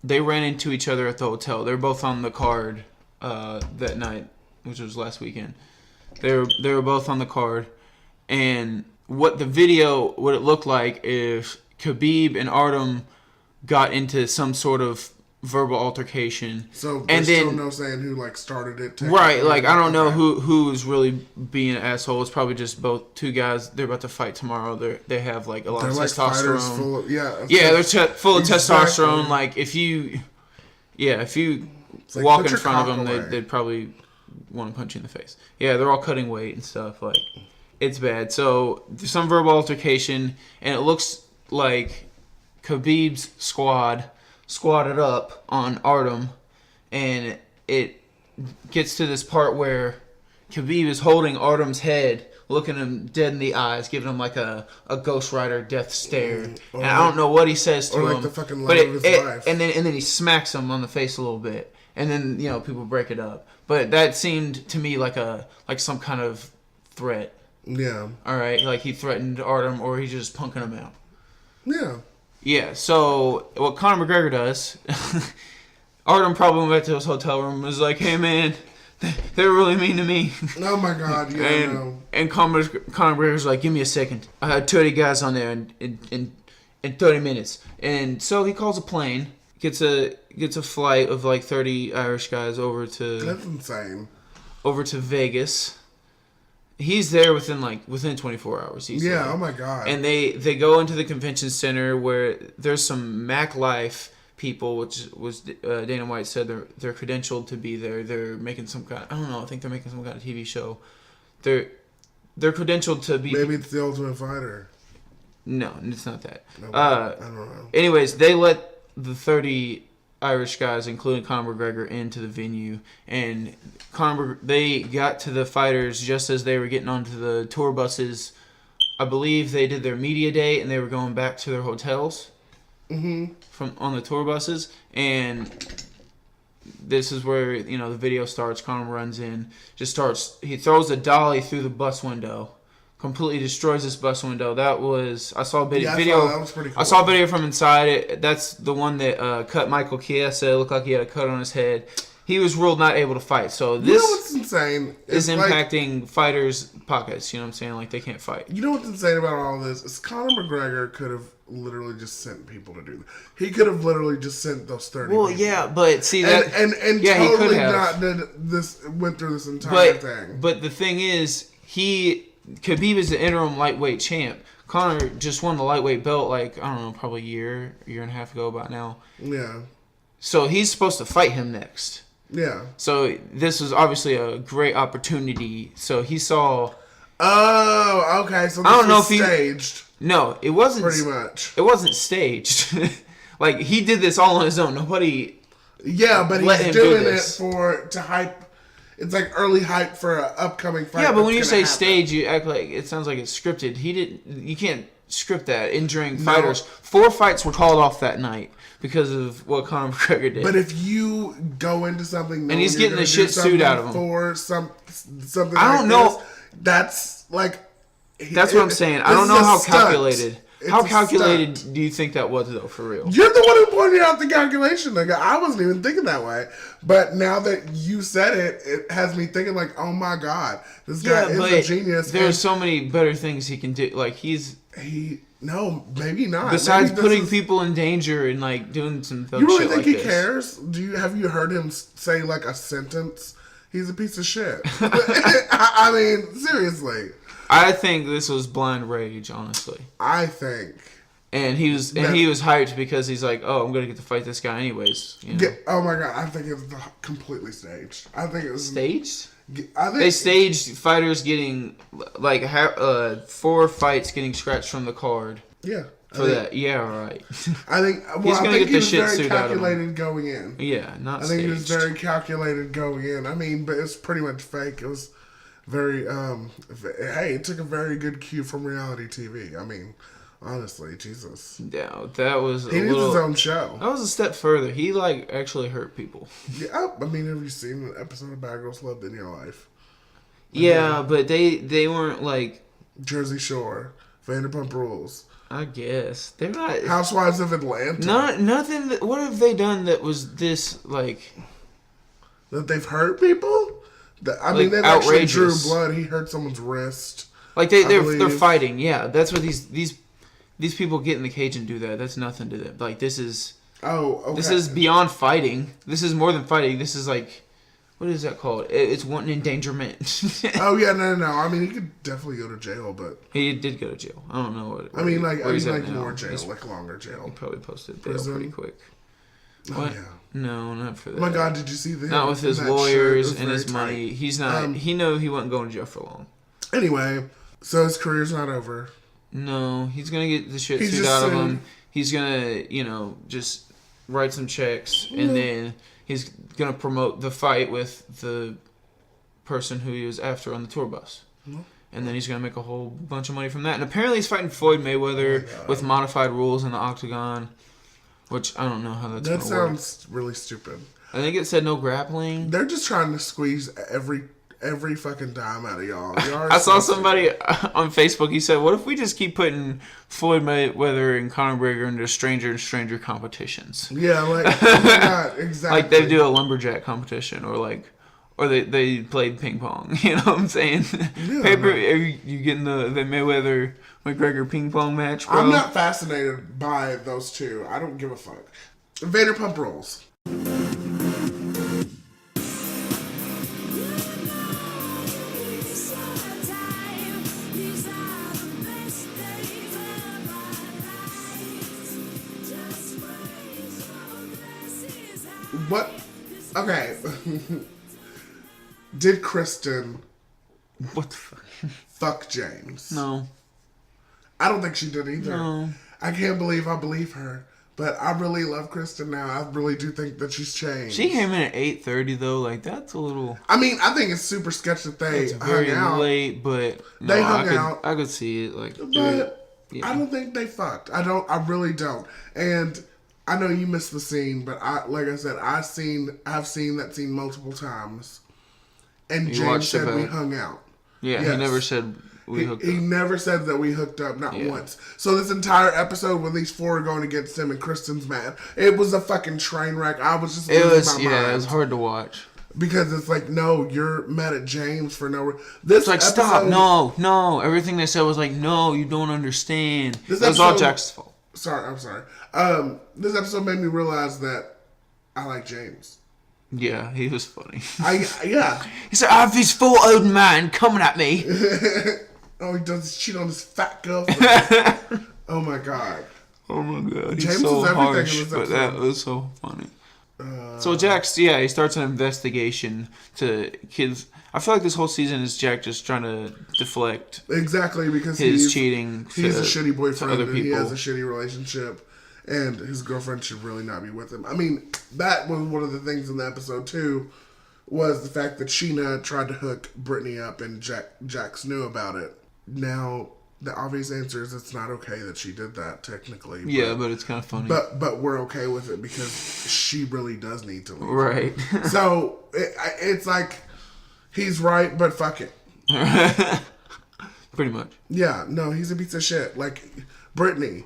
[SPEAKER 4] They ran into each other at the hotel. They're both on the card that night, which was last weekend. They were both on the card, and what it looked like if Khabib and Artem got into some sort of verbal altercation.
[SPEAKER 1] So there's still no saying who started it.
[SPEAKER 4] Right, I don't know who was really being an asshole. It's probably just both two guys. They're about to fight tomorrow. They have a lot of testosterone. They're full of testosterone. If you walk in front of them, they'd probably want to punch you in the face. Yeah, they're all cutting weight and stuff. It's bad. So there's some verbal altercation, and it looks like Khabib's squatted up on Artem, and it gets to this part where Khabib is holding Artem's head, looking him dead in the eyes, giving him a Ghost Rider death stare. And I don't know what he says to him.
[SPEAKER 1] The fucking love of his life.
[SPEAKER 4] And then he smacks him on the face a little bit, and then people break it up. But that seemed to me like some kind of threat.
[SPEAKER 1] Yeah.
[SPEAKER 4] All right, he threatened Artem, or he's just punking him out.
[SPEAKER 1] Yeah.
[SPEAKER 4] Yeah, so what Conor McGregor does, Artem probably went back to his hotel room and was like, hey man, they're really mean to me.
[SPEAKER 1] Oh my god, yeah,
[SPEAKER 4] And Conor McGregor's like, give me a second. I had 30 guys on there in 30 minutes. And so he calls a plane, gets a flight of 30 Irish guys over to...
[SPEAKER 1] That's insane.
[SPEAKER 4] Over to Vegas. He's there within 24 hours. He's there.
[SPEAKER 1] Oh my god!
[SPEAKER 4] And they go into the convention center where there's some Mac Life people, which was Dana White said they're credentialed to be there. They're making some kind. I don't know. I think they're making some kind of TV show. They're credentialed to be.
[SPEAKER 1] Maybe it's the Ultimate Fighter.
[SPEAKER 4] No, it's not that.
[SPEAKER 1] No, I don't know.
[SPEAKER 4] Anyways, they let the 30 Irish guys, including Conor McGregor, into the venue, and they got to the fighters just as they were getting onto the tour buses. I believe they did their media day, and they were going back to their hotels from on the tour buses. And this is where the video starts. Conor runs in, he throws a dolly through the bus window. Completely destroys this bus window. I saw a video.
[SPEAKER 1] That was pretty cool.
[SPEAKER 4] I saw a video from inside it. That's the one that cut Michael Chiesa. It looked like he had a cut on his head. He was ruled not able to fight. So this
[SPEAKER 1] what's insane
[SPEAKER 4] is impacting fighters' pockets. You know what I'm saying? They can't fight.
[SPEAKER 1] You know what's insane about all this is Conor McGregor could have literally just sent people to do that. He could have literally just sent those 30 people.
[SPEAKER 4] Yeah, but see that...
[SPEAKER 1] And
[SPEAKER 4] yeah,
[SPEAKER 1] totally
[SPEAKER 4] he could have.
[SPEAKER 1] went through this entire thing.
[SPEAKER 4] But the thing is, Khabib is the interim lightweight champ. Conor just won the lightweight belt I don't know, probably a year and a half ago about now.
[SPEAKER 1] Yeah.
[SPEAKER 4] So he's supposed to fight him next.
[SPEAKER 1] Yeah.
[SPEAKER 4] So this was obviously a great opportunity. So he saw...
[SPEAKER 1] Oh, okay. So this was staged.
[SPEAKER 4] No, it wasn't.
[SPEAKER 1] Pretty much.
[SPEAKER 4] It wasn't staged. He did this all on his own. Nobody...
[SPEAKER 1] Yeah, but he's doing it to hype... It's early hype for an upcoming fight.
[SPEAKER 4] Yeah, but when you say stage, you act like it sounds like it's scripted. You can't script that. Injuring fighters. 4 fights were called off that night because of what Conor McGregor did.
[SPEAKER 1] But if you go into something
[SPEAKER 4] and he's getting the shit suit out of him
[SPEAKER 1] for something,
[SPEAKER 4] I don't know.
[SPEAKER 1] That's
[SPEAKER 4] that's what I'm saying. I don't know how calculated. How calculated do you think that was, though, for real?
[SPEAKER 1] You're the one who pointed out the calculation. I wasn't even thinking that way. But now that you said it, it has me thinking, oh, my God. This guy is a genius.
[SPEAKER 4] There's so many better things he can do.
[SPEAKER 1] No, maybe not.
[SPEAKER 4] Besides putting people in danger and, doing some dumb shit.
[SPEAKER 1] You really think he cares? Have you heard him say, a sentence? He's a piece of shit. I mean, seriously.
[SPEAKER 4] I think this was blind rage, honestly.
[SPEAKER 1] I think.
[SPEAKER 4] And he was hyped because he's like, oh, I'm gonna get to fight this guy anyways.
[SPEAKER 1] Yeah, oh my god, I think it was completely staged. I think it was
[SPEAKER 4] staged.
[SPEAKER 1] I think
[SPEAKER 4] they staged fighters getting 4 fights getting scratched from the card.
[SPEAKER 1] Yeah.
[SPEAKER 4] That, yeah, right.
[SPEAKER 1] I think
[SPEAKER 4] he's gonna get the shit suit out of him.
[SPEAKER 1] He was very calculated going in.
[SPEAKER 4] Yeah, not.
[SPEAKER 1] I think he was very calculated going in. I mean, but it's pretty much fake. It was very. Hey, it took a very good cue from reality TV. I mean, honestly, Jesus.
[SPEAKER 4] Yeah, that was.
[SPEAKER 1] He needs his own show.
[SPEAKER 4] That was a step further. He actually hurt people.
[SPEAKER 1] Yeah, I mean, have you seen an episode of Bad Girls Loved in Your Life?
[SPEAKER 4] Yeah, but they weren't
[SPEAKER 1] Jersey Shore, Vanderpump Rules.
[SPEAKER 4] I guess they're not
[SPEAKER 1] Housewives of Atlanta.
[SPEAKER 4] Nothing. What have they done that was this
[SPEAKER 1] that they've hurt people. I
[SPEAKER 4] Like,
[SPEAKER 1] mean, they actually drew
[SPEAKER 4] outrageous.
[SPEAKER 1] blood. He hurt someone's wrist.
[SPEAKER 4] Like
[SPEAKER 1] I
[SPEAKER 4] they're
[SPEAKER 1] believe.
[SPEAKER 4] fighting. Yeah, that's what these people get in the cage and do that. That's nothing to them. Like this is
[SPEAKER 1] Okay.
[SPEAKER 4] this is beyond fighting. This is more than fighting. This is like, what is that called? It's wanton endangerment.
[SPEAKER 1] Oh yeah, no. I mean, he could definitely go to jail, but
[SPEAKER 4] He did go to jail. I don't know what.
[SPEAKER 1] I mean, like
[SPEAKER 4] where he's at now.
[SPEAKER 1] more jail,
[SPEAKER 4] He's
[SPEAKER 1] like longer jail.
[SPEAKER 4] probably posted bail
[SPEAKER 1] Prison.
[SPEAKER 4] pretty quick.
[SPEAKER 1] Oh
[SPEAKER 4] What?
[SPEAKER 1] yeah.
[SPEAKER 4] No, not for that.
[SPEAKER 1] Oh my God, did you see the
[SPEAKER 4] Not with his
[SPEAKER 1] that shirt? It
[SPEAKER 4] lawyers
[SPEAKER 1] was
[SPEAKER 4] and his
[SPEAKER 1] very
[SPEAKER 4] money.
[SPEAKER 1] tight.
[SPEAKER 4] He's not. He wasn't going to jail for long.
[SPEAKER 1] Anyway, so his career's not over.
[SPEAKER 4] No, he's gonna get the shit
[SPEAKER 1] He's
[SPEAKER 4] sued
[SPEAKER 1] just
[SPEAKER 4] out of
[SPEAKER 1] saying-
[SPEAKER 4] him. He's gonna, just write some checks, and then he's gonna promote the fight with the person who he was after on the tour bus. And then he's gonna make a whole bunch of money from that. And apparently he's fighting Floyd Mayweather with modified rules in the octagon, which I don't know how that's
[SPEAKER 1] That
[SPEAKER 4] gonna work.
[SPEAKER 1] sounds really stupid.
[SPEAKER 4] I think it said no grappling.
[SPEAKER 1] They're just trying to squeeze every fucking dime out of y'all.
[SPEAKER 4] I saw somebody on Facebook. He said, "What if we just keep putting Floyd Mayweather and Conor McGregor into stranger and stranger competitions?
[SPEAKER 1] Yeah, like oh my God, exactly.
[SPEAKER 4] Like they do a lumberjack competition, or they played ping pong. You know what I'm saying?
[SPEAKER 1] Yeah,
[SPEAKER 4] Paper,
[SPEAKER 1] no.
[SPEAKER 4] you getting the Mayweather McGregor ping pong match, bro?
[SPEAKER 1] I'm not fascinated by those two. I don't give a fuck. Vanderpump Rules. What? Okay. Did Kristen
[SPEAKER 4] What the fuck?
[SPEAKER 1] fuck James?
[SPEAKER 4] No.
[SPEAKER 1] I don't think she did either.
[SPEAKER 4] No.
[SPEAKER 1] I can't believe I believe her. But I really love Kristen now. I really do think that she's changed.
[SPEAKER 4] She came in at 8:30 though. Like that's a little.
[SPEAKER 1] I mean, I think it's super sketch that they
[SPEAKER 4] It's very
[SPEAKER 1] hung out.
[SPEAKER 4] late, but
[SPEAKER 1] They hung
[SPEAKER 4] I could,
[SPEAKER 1] out.
[SPEAKER 4] I could see it. Like,
[SPEAKER 1] But
[SPEAKER 4] yeah.
[SPEAKER 1] I don't think they fucked. I really don't. And I know you missed the scene, but like I said, I've seen that scene multiple times. And
[SPEAKER 4] You
[SPEAKER 1] James
[SPEAKER 4] watched it
[SPEAKER 1] said we
[SPEAKER 4] back?
[SPEAKER 1] hung out.
[SPEAKER 4] yeah,
[SPEAKER 1] Yes.
[SPEAKER 4] he never said we hooked
[SPEAKER 1] He
[SPEAKER 4] up.
[SPEAKER 1] never said that we hooked up, not
[SPEAKER 4] Yeah.
[SPEAKER 1] once. So this entire episode when these four are going against him and Kristen's mad, it was a fucking train wreck. I was just
[SPEAKER 4] It
[SPEAKER 1] losing
[SPEAKER 4] was
[SPEAKER 1] my mind.
[SPEAKER 4] it was hard to watch.
[SPEAKER 1] Because it's like, no, you're mad at James for no reason. This
[SPEAKER 4] It's like, stop, no. Everything they said was like, no, you don't understand.
[SPEAKER 1] This
[SPEAKER 4] It was all
[SPEAKER 1] episode-
[SPEAKER 4] Jack's fault.
[SPEAKER 1] Sorry, I'm sorry. This episode made me realize that I like James.
[SPEAKER 4] Yeah, he was funny.
[SPEAKER 1] Yeah.
[SPEAKER 4] He said, I have this 4-old man coming at me.
[SPEAKER 1] Oh, he does cheat on his fat girlfriend. Oh my God.
[SPEAKER 4] Oh my god, he's
[SPEAKER 1] James
[SPEAKER 4] so
[SPEAKER 1] was everything in
[SPEAKER 4] harsh,
[SPEAKER 1] this
[SPEAKER 4] but that
[SPEAKER 1] episode.
[SPEAKER 4] was so funny. So Jack's, he starts an investigation to kids. I feel like this whole season is Jack just trying to deflect
[SPEAKER 1] Exactly, because
[SPEAKER 4] his
[SPEAKER 1] he's
[SPEAKER 4] cheating.
[SPEAKER 1] He's a
[SPEAKER 4] to-
[SPEAKER 1] shitty boyfriend
[SPEAKER 4] to other
[SPEAKER 1] and he
[SPEAKER 4] people.
[SPEAKER 1] has a shitty relationship. And his girlfriend should really not be with him. I mean, that was one of the things in the episode too, was the fact that Sheena tried to hook Brittany up and Jax knew about it. Now, the obvious answer is it's not okay that she did that technically.
[SPEAKER 4] Yeah, but it's kind of funny.
[SPEAKER 1] But we're okay with it because she really does need to leave.
[SPEAKER 4] Right.
[SPEAKER 1] So it's like he's right, but fuck it.
[SPEAKER 4] Pretty much.
[SPEAKER 1] Yeah, no, he's a piece of shit. Like Brittany,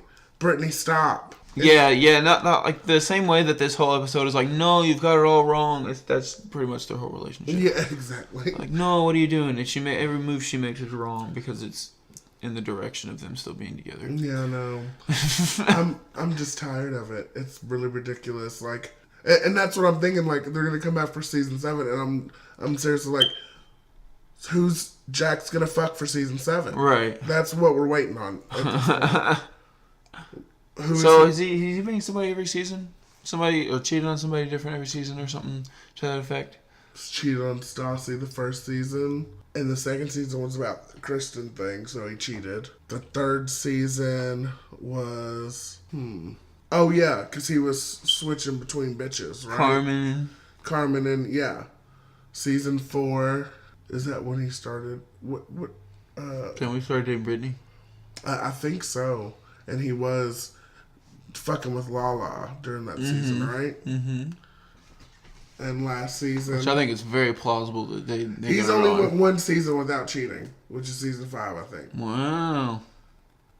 [SPEAKER 1] stop.
[SPEAKER 4] Yeah, not like the same way that this whole episode is like, no, you've got it all wrong. That's pretty much their whole relationship.
[SPEAKER 1] Yeah, exactly.
[SPEAKER 4] Like, no, what are you doing? And every move she makes is wrong because it's in the direction of them still being together.
[SPEAKER 1] Yeah, no. I'm just tired of it. It's really ridiculous. Like, and that's what I'm thinking. Like, they're gonna come out for season 7, and I'm seriously like, who's Jack's gonna fuck for season 7?
[SPEAKER 4] Right.
[SPEAKER 1] That's what we're waiting on.
[SPEAKER 4] So is he being somebody every season? Somebody or cheating on somebody different every season or something to that effect?
[SPEAKER 1] Cheated on Stassi the first season. And the second season was about the Kristen thing, so he cheated. The third season was... Oh, yeah, because he was switching between bitches, right? Carmen and, yeah. Season 4, is that when he started?
[SPEAKER 4] Can we start dating Brittany?
[SPEAKER 1] I think so. And he was fucking with Lala during that season, right? Mm-hmm. And last season...
[SPEAKER 4] Which I think is very plausible that they
[SPEAKER 1] He's
[SPEAKER 4] got it
[SPEAKER 1] only
[SPEAKER 4] on.
[SPEAKER 1] went one season without cheating, which is season 5, I think.
[SPEAKER 4] Wow.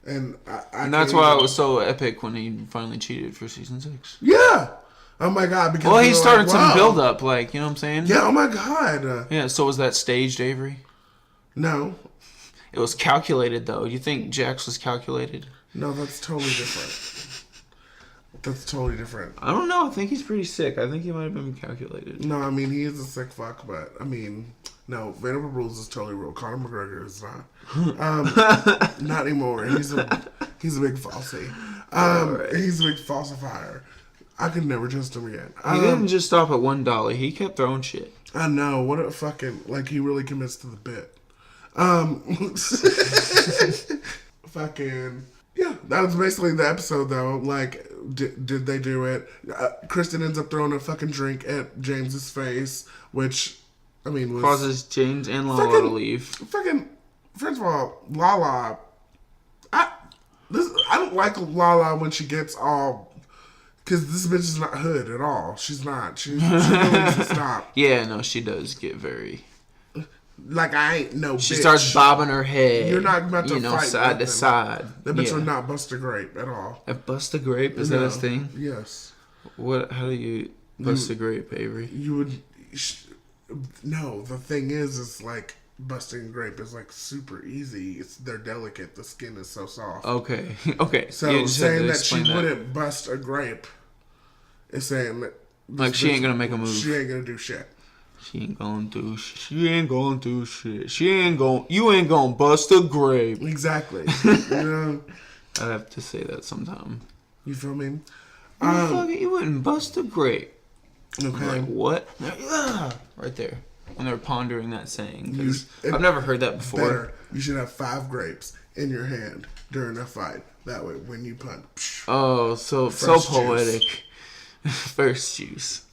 [SPEAKER 1] And
[SPEAKER 4] And that's why it was so epic when he finally cheated for season 6.
[SPEAKER 1] Yeah! Oh my god! Because
[SPEAKER 4] Well, he started
[SPEAKER 1] like,
[SPEAKER 4] some
[SPEAKER 1] whoa.
[SPEAKER 4] build up, like, you know what I'm saying?
[SPEAKER 1] Yeah. Oh my god.
[SPEAKER 4] Yeah. So was that staged, Avery?
[SPEAKER 1] No.
[SPEAKER 4] It was calculated, though. You think Jax was calculated?
[SPEAKER 1] No, that's totally different. That's totally different.
[SPEAKER 4] I don't know. I think he's pretty sick. I think he might have been calculated.
[SPEAKER 1] No, I mean he is a sick fuck, but I mean, no, Vanderpump Rules is totally real. Conor McGregor is not. Not anymore. He's a big falsie. He's a big falsifier. I could never trust him again.
[SPEAKER 4] He didn't just stop at $1. He kept throwing shit.
[SPEAKER 1] I know. What a fucking like he really commits to the bit. Fucking yeah. That was basically the episode though. Like, did they do it? Kristen ends up throwing a fucking drink at James's face, which I mean was
[SPEAKER 4] Causes James and Lala to leave.
[SPEAKER 1] Fucking, first of all, Lala. I don't like Lala when she gets all. Because this bitch is not hood at all. She's not. She really needs to stop.
[SPEAKER 4] Yeah, no, she does get very...
[SPEAKER 1] Like, I ain't no
[SPEAKER 4] She
[SPEAKER 1] bitch.
[SPEAKER 4] starts bobbing her head.
[SPEAKER 1] You're not about to fight
[SPEAKER 4] side to
[SPEAKER 1] nothing.
[SPEAKER 4] side.
[SPEAKER 1] That bitch
[SPEAKER 4] yeah.
[SPEAKER 1] would not bust a grape at all.
[SPEAKER 4] A bust a grape? Is that his thing?
[SPEAKER 1] Yes.
[SPEAKER 4] What? How do you bust a grape, Avery?
[SPEAKER 1] You would... No, the thing is like... Busting a grape is like super easy. They're delicate. The skin is so soft.
[SPEAKER 4] Okay. Okay.
[SPEAKER 1] So
[SPEAKER 4] You just had to
[SPEAKER 1] saying that she
[SPEAKER 4] explain
[SPEAKER 1] wouldn't bust a grape is saying that
[SPEAKER 4] Like, she ain't gonna make a move.
[SPEAKER 1] She ain't gonna do shit.
[SPEAKER 4] She ain't gonna do shit. She ain't gonna do shit. You ain't gonna bust a grape.
[SPEAKER 1] Exactly. You know,
[SPEAKER 4] I have to say that sometime.
[SPEAKER 1] you feel me?
[SPEAKER 4] You wouldn't bust a grape.
[SPEAKER 1] Okay.
[SPEAKER 4] Like, what? Right there. When they're pondering that saying. 'Cause
[SPEAKER 1] You-
[SPEAKER 4] I've never heard that before.
[SPEAKER 1] Better. You should have 5 grapes in your hand during a fight. That way, when you punch,
[SPEAKER 4] Oh, so
[SPEAKER 1] Fresh
[SPEAKER 4] poetic. First juice.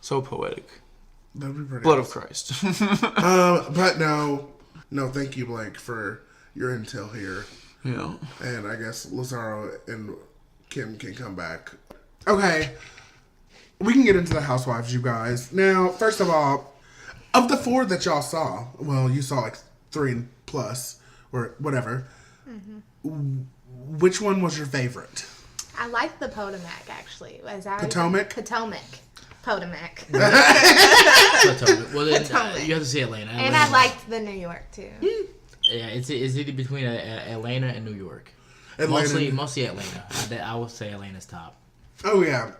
[SPEAKER 4] So poetic.
[SPEAKER 1] that'd be pretty.
[SPEAKER 4] Blood of
[SPEAKER 1] awesome.
[SPEAKER 4] Christ.
[SPEAKER 1] But no, thank you, Blake, for your intel here.
[SPEAKER 4] Yeah.
[SPEAKER 1] And I guess Lazaro and Kim can come back. Okay, we can get into the Housewives, you guys. Now, first of all, of the 4 that y'all saw, well, you saw like 3 plus or whatever. Mm-hmm. Which one was your favorite?
[SPEAKER 3] I like the Potomac, actually. Was that
[SPEAKER 1] Potomac?
[SPEAKER 3] Potomac. Potomac.
[SPEAKER 2] Well, then,
[SPEAKER 3] Potomac.
[SPEAKER 2] you have to see Atlanta.
[SPEAKER 3] And I liked the New York, too.
[SPEAKER 2] Yeah, it's either between Atlanta and New York.
[SPEAKER 1] Atlanta.
[SPEAKER 2] Mostly Atlanta. I would say Atlanta's top.
[SPEAKER 1] Oh, yeah.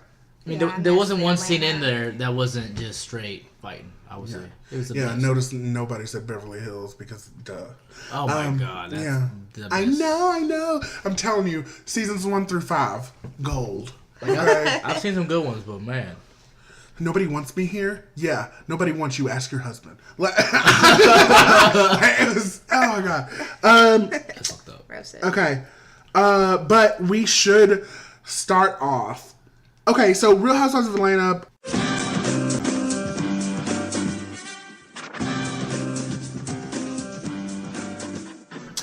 [SPEAKER 2] I mean,
[SPEAKER 3] Yeah,
[SPEAKER 2] there wasn't
[SPEAKER 3] definitely
[SPEAKER 2] one scene in
[SPEAKER 3] Atlanta.
[SPEAKER 2] there that wasn't just straight fighting. I would say it was the
[SPEAKER 1] Yeah,
[SPEAKER 2] best.
[SPEAKER 1] notice nobody said Beverly Hills because, duh.
[SPEAKER 2] Oh my god! That's
[SPEAKER 1] Yeah.
[SPEAKER 2] the
[SPEAKER 1] I
[SPEAKER 2] best.
[SPEAKER 1] know. I'm telling you, seasons 1 through 5, gold. Okay?
[SPEAKER 2] I've seen some good ones, but man,
[SPEAKER 1] Nobody wants me here? Yeah. Nobody wants you. Ask your husband. It was, oh my god.
[SPEAKER 2] that's fucked up.
[SPEAKER 3] Roasted.
[SPEAKER 1] Okay. But we should start off. Okay, so Real Housewives of Atlanta.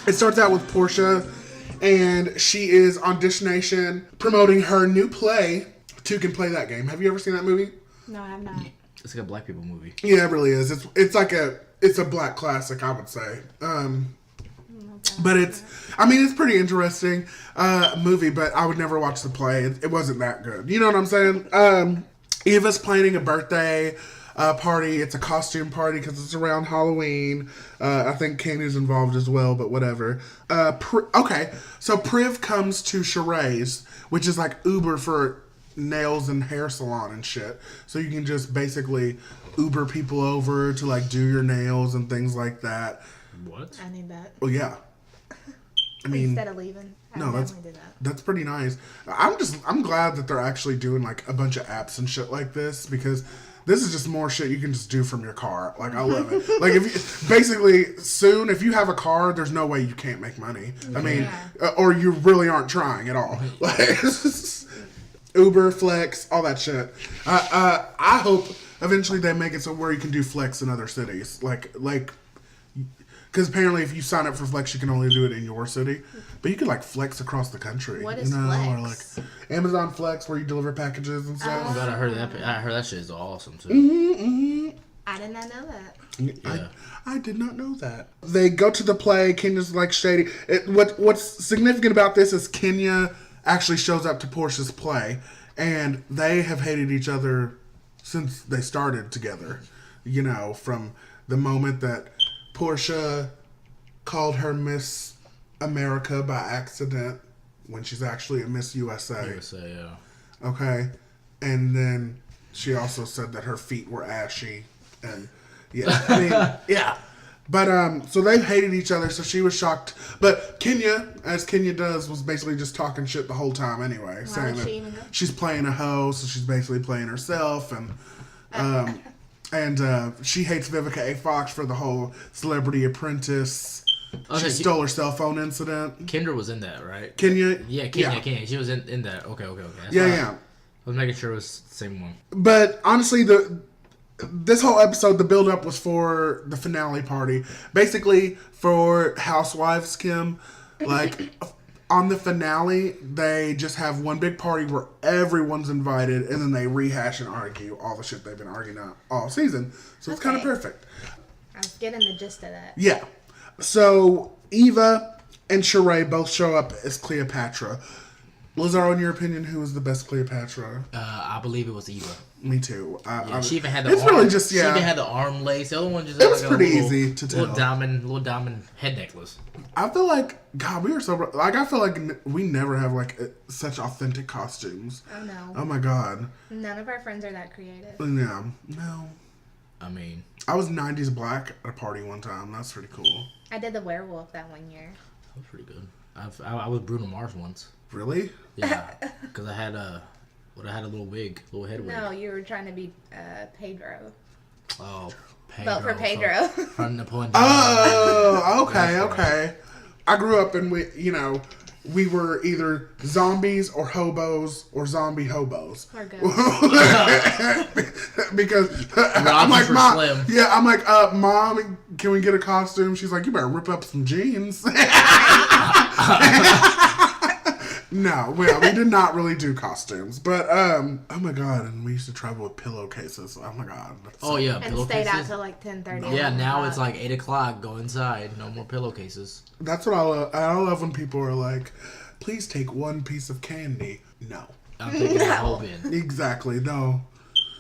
[SPEAKER 1] It starts out with Portia, and she is on Dish Nation promoting her new play, Two Can Play That Game. Have you ever seen that movie?
[SPEAKER 3] No, I'm not.
[SPEAKER 2] It's like a black people movie.
[SPEAKER 1] Yeah, it really is. It's like it's a black classic, I would say. But it's pretty interesting movie, but I would never watch the play. It wasn't that good. You know what I'm saying? Eva's planning a birthday party. It's a costume party because it's around Halloween. I think Candy's involved as well, but whatever. Okay, so Priv comes to Sheree's, which is like Uber for nails and hair salon and shit. So you can just basically Uber people over to like do your nails and things like that.
[SPEAKER 2] What?
[SPEAKER 3] I need that.
[SPEAKER 1] Well, yeah. I mean,
[SPEAKER 3] Instead of leaving, I
[SPEAKER 1] no,
[SPEAKER 3] definitely do that.
[SPEAKER 1] that's pretty nice. I'm glad that they're actually doing like a bunch of apps and shit like this because this is just more shit you can just do from your car. Like I love it. Like if you basically soon if you have a car, there's no way you can't make money. I mean, or you really aren't trying at all. Like Uber, Flex, all that shit. I hope eventually they make it so where you can do Flex in other cities. Like. Because apparently, if you sign up for Flex, you can only do it in your city. But you can, like, flex across the country.
[SPEAKER 3] What is
[SPEAKER 1] Or,
[SPEAKER 3] Flex?
[SPEAKER 1] like, Amazon Flex, where you deliver packages and
[SPEAKER 2] Oh
[SPEAKER 1] stuff.
[SPEAKER 2] god, I heard that shit is awesome too.
[SPEAKER 3] I did not know that.
[SPEAKER 2] Yeah.
[SPEAKER 1] I did not know that. They go to the play. Kenya's, like, shady. What's significant about this is Kenya actually shows up to Portia's play. And they have hated each other since they started together. You know, from the moment that Portia called her Miss America by accident when she's actually a Miss USA.
[SPEAKER 2] USA, yeah.
[SPEAKER 1] Okay. And then she also said that her feet were ashy. And yeah, I mean, yeah. But so they hated each other, so she was shocked. But Kenya, as Kenya does, was basically just talking shit the whole time anyway.
[SPEAKER 3] Why
[SPEAKER 1] Saying
[SPEAKER 3] would she
[SPEAKER 1] that
[SPEAKER 3] even go?
[SPEAKER 1] she's playing a hoe, so she's basically playing herself, and she hates Vivica A. Fox for the whole Celebrity Apprentice.
[SPEAKER 2] Okay,
[SPEAKER 1] She stole her cell phone incident.
[SPEAKER 2] Kendra was in that, right?
[SPEAKER 1] Kenya?
[SPEAKER 2] Yeah, Kenya. She was in that. Okay. That's
[SPEAKER 1] Yeah,
[SPEAKER 2] fine.
[SPEAKER 1] yeah.
[SPEAKER 2] I was making sure it was the same one.
[SPEAKER 1] But honestly, this whole episode, the build-up was for the finale party. Basically, for Housewives, Kim, like, on the finale, they just have one big party where everyone's invited, and then they rehash and argue all the shit they've been arguing all season. So it's kind of perfect.
[SPEAKER 3] I was getting the gist of that.
[SPEAKER 1] Yeah. So, Eva and Sheree both show up as Cleopatra. Lazaro, in your opinion, who was the best Cleopatra?
[SPEAKER 2] I believe it was Eva.
[SPEAKER 1] Me too.
[SPEAKER 2] She even had the
[SPEAKER 1] it's
[SPEAKER 2] arm.
[SPEAKER 1] really just,
[SPEAKER 2] She even had the arm lace. The other one just
[SPEAKER 1] It
[SPEAKER 2] had
[SPEAKER 1] was
[SPEAKER 2] like a
[SPEAKER 1] pretty
[SPEAKER 2] little,
[SPEAKER 1] easy to tell.
[SPEAKER 2] little diamond head necklace.
[SPEAKER 1] I feel like, God, we were so, like, I feel like we never have, like, such authentic costumes.
[SPEAKER 3] Oh no.
[SPEAKER 1] Oh my God.
[SPEAKER 3] None of our friends are that creative.
[SPEAKER 1] Yeah. No.
[SPEAKER 2] I mean,
[SPEAKER 1] I was 90s black at a party one time. That's pretty cool.
[SPEAKER 3] I did the werewolf that one year.
[SPEAKER 2] that was pretty good. I was Bruno Mars once.
[SPEAKER 1] Really?
[SPEAKER 2] Yeah, because I had a little wig, little head wig.
[SPEAKER 3] No, you were trying to be Pedro.
[SPEAKER 2] Oh, Pedro.
[SPEAKER 3] Vote for Pedro.
[SPEAKER 2] From Napoleon.
[SPEAKER 1] Oh, okay,
[SPEAKER 2] That's right.
[SPEAKER 1] okay. I grew up and we were either zombies or hobos or zombie hobos.
[SPEAKER 3] Or ghosts.
[SPEAKER 1] Because I'm like,
[SPEAKER 2] were
[SPEAKER 1] Mom,
[SPEAKER 2] slim.
[SPEAKER 1] yeah, I'm like, Mom, can we get a costume? She's like, you better rip up some jeans. No, we did not really do costumes, but oh my God, and we used to travel with pillowcases. Oh my God.
[SPEAKER 2] Oh yeah,
[SPEAKER 3] And stayed out
[SPEAKER 2] pillowcases.
[SPEAKER 3] till like 10:30.
[SPEAKER 2] Yeah, now it's like 8:00. Go inside. No more pillowcases.
[SPEAKER 1] That's what I love. I love when people are like, please take one piece of candy. No.
[SPEAKER 2] I'm taking the whole bin.
[SPEAKER 1] Exactly, no.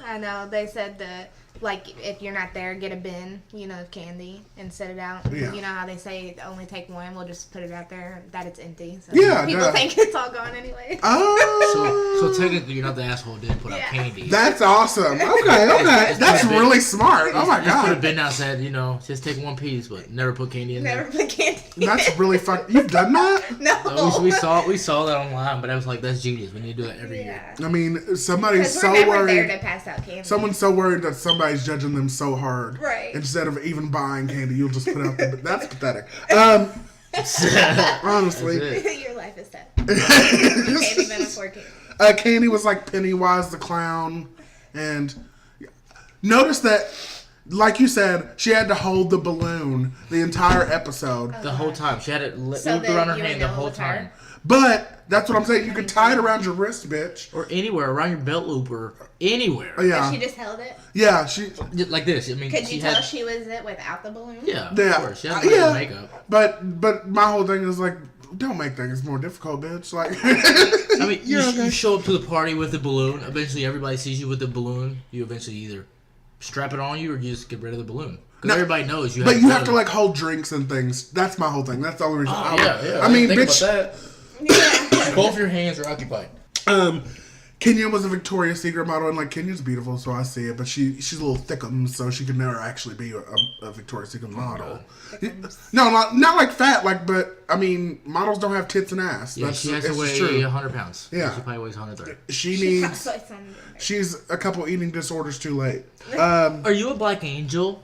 [SPEAKER 3] I know. They said that, like, if you're not there, get a bin, of candy and set it out.
[SPEAKER 1] Yeah.
[SPEAKER 3] You know how they say only take one? We'll just put it out there that it's empty. So
[SPEAKER 1] Yeah,
[SPEAKER 3] people
[SPEAKER 1] duh.
[SPEAKER 3] think it's all gone anyway.
[SPEAKER 1] Oh.
[SPEAKER 2] So technically, you're not the asshole who didn't put out
[SPEAKER 3] Yeah.
[SPEAKER 2] candy.
[SPEAKER 1] That's awesome. Okay. That's really smart. Oh my
[SPEAKER 2] Just put a
[SPEAKER 1] God.
[SPEAKER 2] bin out and said, just take one piece, but never put candy in
[SPEAKER 3] Never
[SPEAKER 2] there.
[SPEAKER 3] put candy.
[SPEAKER 1] That's really fun. You've done that?
[SPEAKER 3] No.
[SPEAKER 2] We saw that online, but I was like, that's genius. We need to do that every year.
[SPEAKER 1] I mean, somebody's
[SPEAKER 3] Because
[SPEAKER 1] so
[SPEAKER 3] we're never there
[SPEAKER 1] worried.
[SPEAKER 3] to pass out candy.
[SPEAKER 1] Someone's so worried that somebody's judging them so hard.
[SPEAKER 3] Right.
[SPEAKER 1] Instead of even buying candy, you'll just put out the. That's pathetic. Honestly.
[SPEAKER 2] That's it.
[SPEAKER 3] Your life is sad. You can't even afford candy.
[SPEAKER 1] Candy was like Pennywise the clown, and notice that, like you said, she had to hold the balloon the entire episode.
[SPEAKER 2] The whole time. She had it
[SPEAKER 3] So
[SPEAKER 2] looped
[SPEAKER 3] that
[SPEAKER 2] around her
[SPEAKER 3] you were
[SPEAKER 2] hand the
[SPEAKER 3] dealing
[SPEAKER 2] whole
[SPEAKER 3] with her?
[SPEAKER 2] time.
[SPEAKER 1] But that's what I'm saying. You could tie it around your wrist, bitch.
[SPEAKER 2] Or anywhere, around your belt loop or anywhere.
[SPEAKER 1] Oh, yeah,
[SPEAKER 3] She just held it.
[SPEAKER 1] yeah. She,
[SPEAKER 2] Like this. I mean,
[SPEAKER 3] Could
[SPEAKER 2] she
[SPEAKER 3] you tell
[SPEAKER 2] had.
[SPEAKER 3] she was it without the balloon?
[SPEAKER 2] Yeah,
[SPEAKER 1] Yeah.
[SPEAKER 2] of course. She had
[SPEAKER 1] Yeah.
[SPEAKER 2] makeup.
[SPEAKER 1] but my whole thing is like, don't make things more difficult, bitch. Like,
[SPEAKER 2] I mean,
[SPEAKER 1] You're okay.
[SPEAKER 2] you show up to the party with the balloon. Eventually, everybody sees you with the balloon. You eventually either strap it on you or you just get rid of the balloon. Because
[SPEAKER 1] No,
[SPEAKER 2] everybody knows you.
[SPEAKER 1] but you have to
[SPEAKER 2] balloon.
[SPEAKER 1] like hold drinks and things. That's my whole thing. That's the only reason.
[SPEAKER 2] Oh, yeah.
[SPEAKER 1] I mean,
[SPEAKER 2] Think
[SPEAKER 1] bitch.
[SPEAKER 2] about
[SPEAKER 3] Yeah.
[SPEAKER 2] that. Both your hands are occupied.
[SPEAKER 1] Kenya was a Victoria's Secret model, and like Kenya's beautiful, so I see it. But she's a little thickum, so she could never actually be a Victoria's Secret model. No, not like fat, like. But I mean, models don't have tits and ass.
[SPEAKER 2] Yeah,
[SPEAKER 1] That's
[SPEAKER 2] she has to
[SPEAKER 1] it's
[SPEAKER 2] weigh
[SPEAKER 1] true.
[SPEAKER 2] 100 pounds.
[SPEAKER 1] Yeah.
[SPEAKER 2] She probably weighs 130.
[SPEAKER 1] She
[SPEAKER 3] She
[SPEAKER 1] needs.
[SPEAKER 3] probably sounded
[SPEAKER 1] She's a couple eating disorders too late.
[SPEAKER 2] Are you a black angel?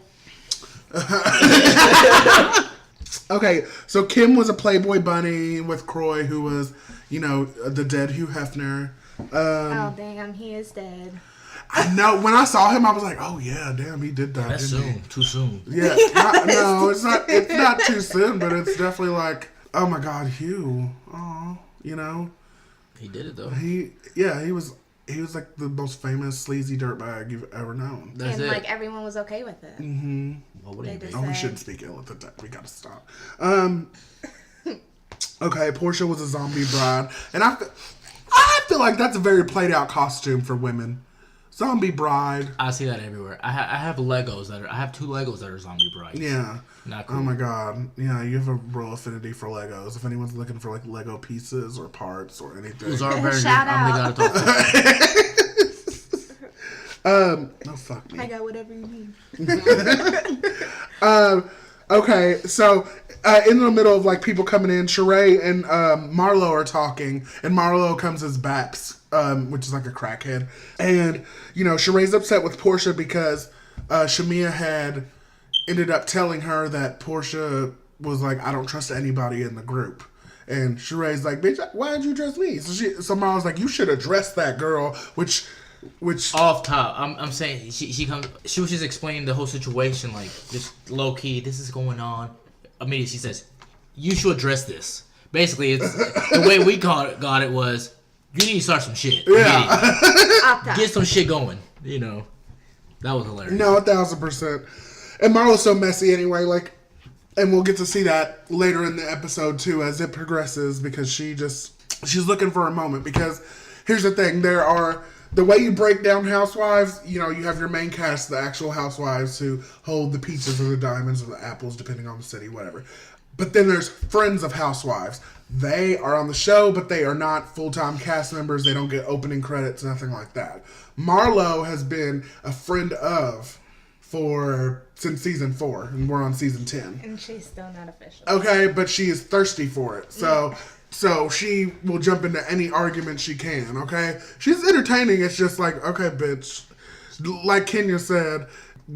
[SPEAKER 1] Okay, so Kim was a Playboy bunny with Croy, who was, the dead Hugh Hefner.
[SPEAKER 3] Oh damn, he is dead.
[SPEAKER 1] I know. When I saw him, I was like, "Oh yeah, damn, he did die."
[SPEAKER 2] That's
[SPEAKER 1] didn't he?
[SPEAKER 2] soon. Too soon.
[SPEAKER 1] Yeah, no, it's not. It's not too soon, but it's definitely like, oh my God, Hugh. Oh,
[SPEAKER 2] He did it though.
[SPEAKER 1] he was like the most famous sleazy dirtbag you've ever known.
[SPEAKER 2] That's
[SPEAKER 3] and
[SPEAKER 2] it.
[SPEAKER 3] like everyone was okay with it.
[SPEAKER 2] What would
[SPEAKER 3] They
[SPEAKER 2] he be?
[SPEAKER 3] just
[SPEAKER 1] Oh, we
[SPEAKER 3] said-
[SPEAKER 1] shouldn't speak ill at the time. We gotta stop. Okay, Portia was a zombie bride, and I feel like that's a very played out costume for women. Zombie bride.
[SPEAKER 2] I see that everywhere. I have Legos that are. I have 2 Legos that are zombie brides.
[SPEAKER 1] Yeah.
[SPEAKER 2] Not cool.
[SPEAKER 1] Oh my god. Yeah, you have a real affinity for Legos. If anyone's looking for like Lego pieces or parts or anything.
[SPEAKER 2] Lazaro, Berenguer,
[SPEAKER 3] Shout
[SPEAKER 2] I'm
[SPEAKER 3] out.
[SPEAKER 2] the guy to talk to.
[SPEAKER 1] No, fuck me.
[SPEAKER 3] I got whatever you need.
[SPEAKER 1] Okay, so in the middle of like people coming in, Sheree and Marlo are talking, and Marlo comes as Baps, which is like a crackhead, and you know Sheree's upset with Portia because Shamia had ended up telling her that Portia was like, I don't trust anybody in the group. And Sheree's like, bitch, why did you trust me? So Marlo's like, you should address that girl, which
[SPEAKER 2] Off top, I'm saying she was just explaining the whole situation, like just low key. This is going on. Immediately she says, "You should address this." Basically, it's the way we got it was, you need to start some shit.
[SPEAKER 1] Yeah.
[SPEAKER 3] Off top.
[SPEAKER 2] Get some shit going. You know, that was hilarious.
[SPEAKER 1] No, 1,000%. And Marlo's so messy anyway, like, and we'll get to see that later in the episode too as it progresses because she's looking for a moment. Because here's the thing, the way you break down Housewives, you know, you have your main cast, the actual housewives who hold the peaches or the diamonds or the apples, depending on the city, whatever. But then there's friends of Housewives. They are on the show, but they are not full-time cast members. They don't get opening credits, nothing like that. Marlo has been a friend of since season 4, and we're on season 10.
[SPEAKER 3] And she's still not official.
[SPEAKER 1] Okay, but she is thirsty for it. So she will jump into any argument she can, okay? She's entertaining. It's just like, okay, bitch. Like Kenya said,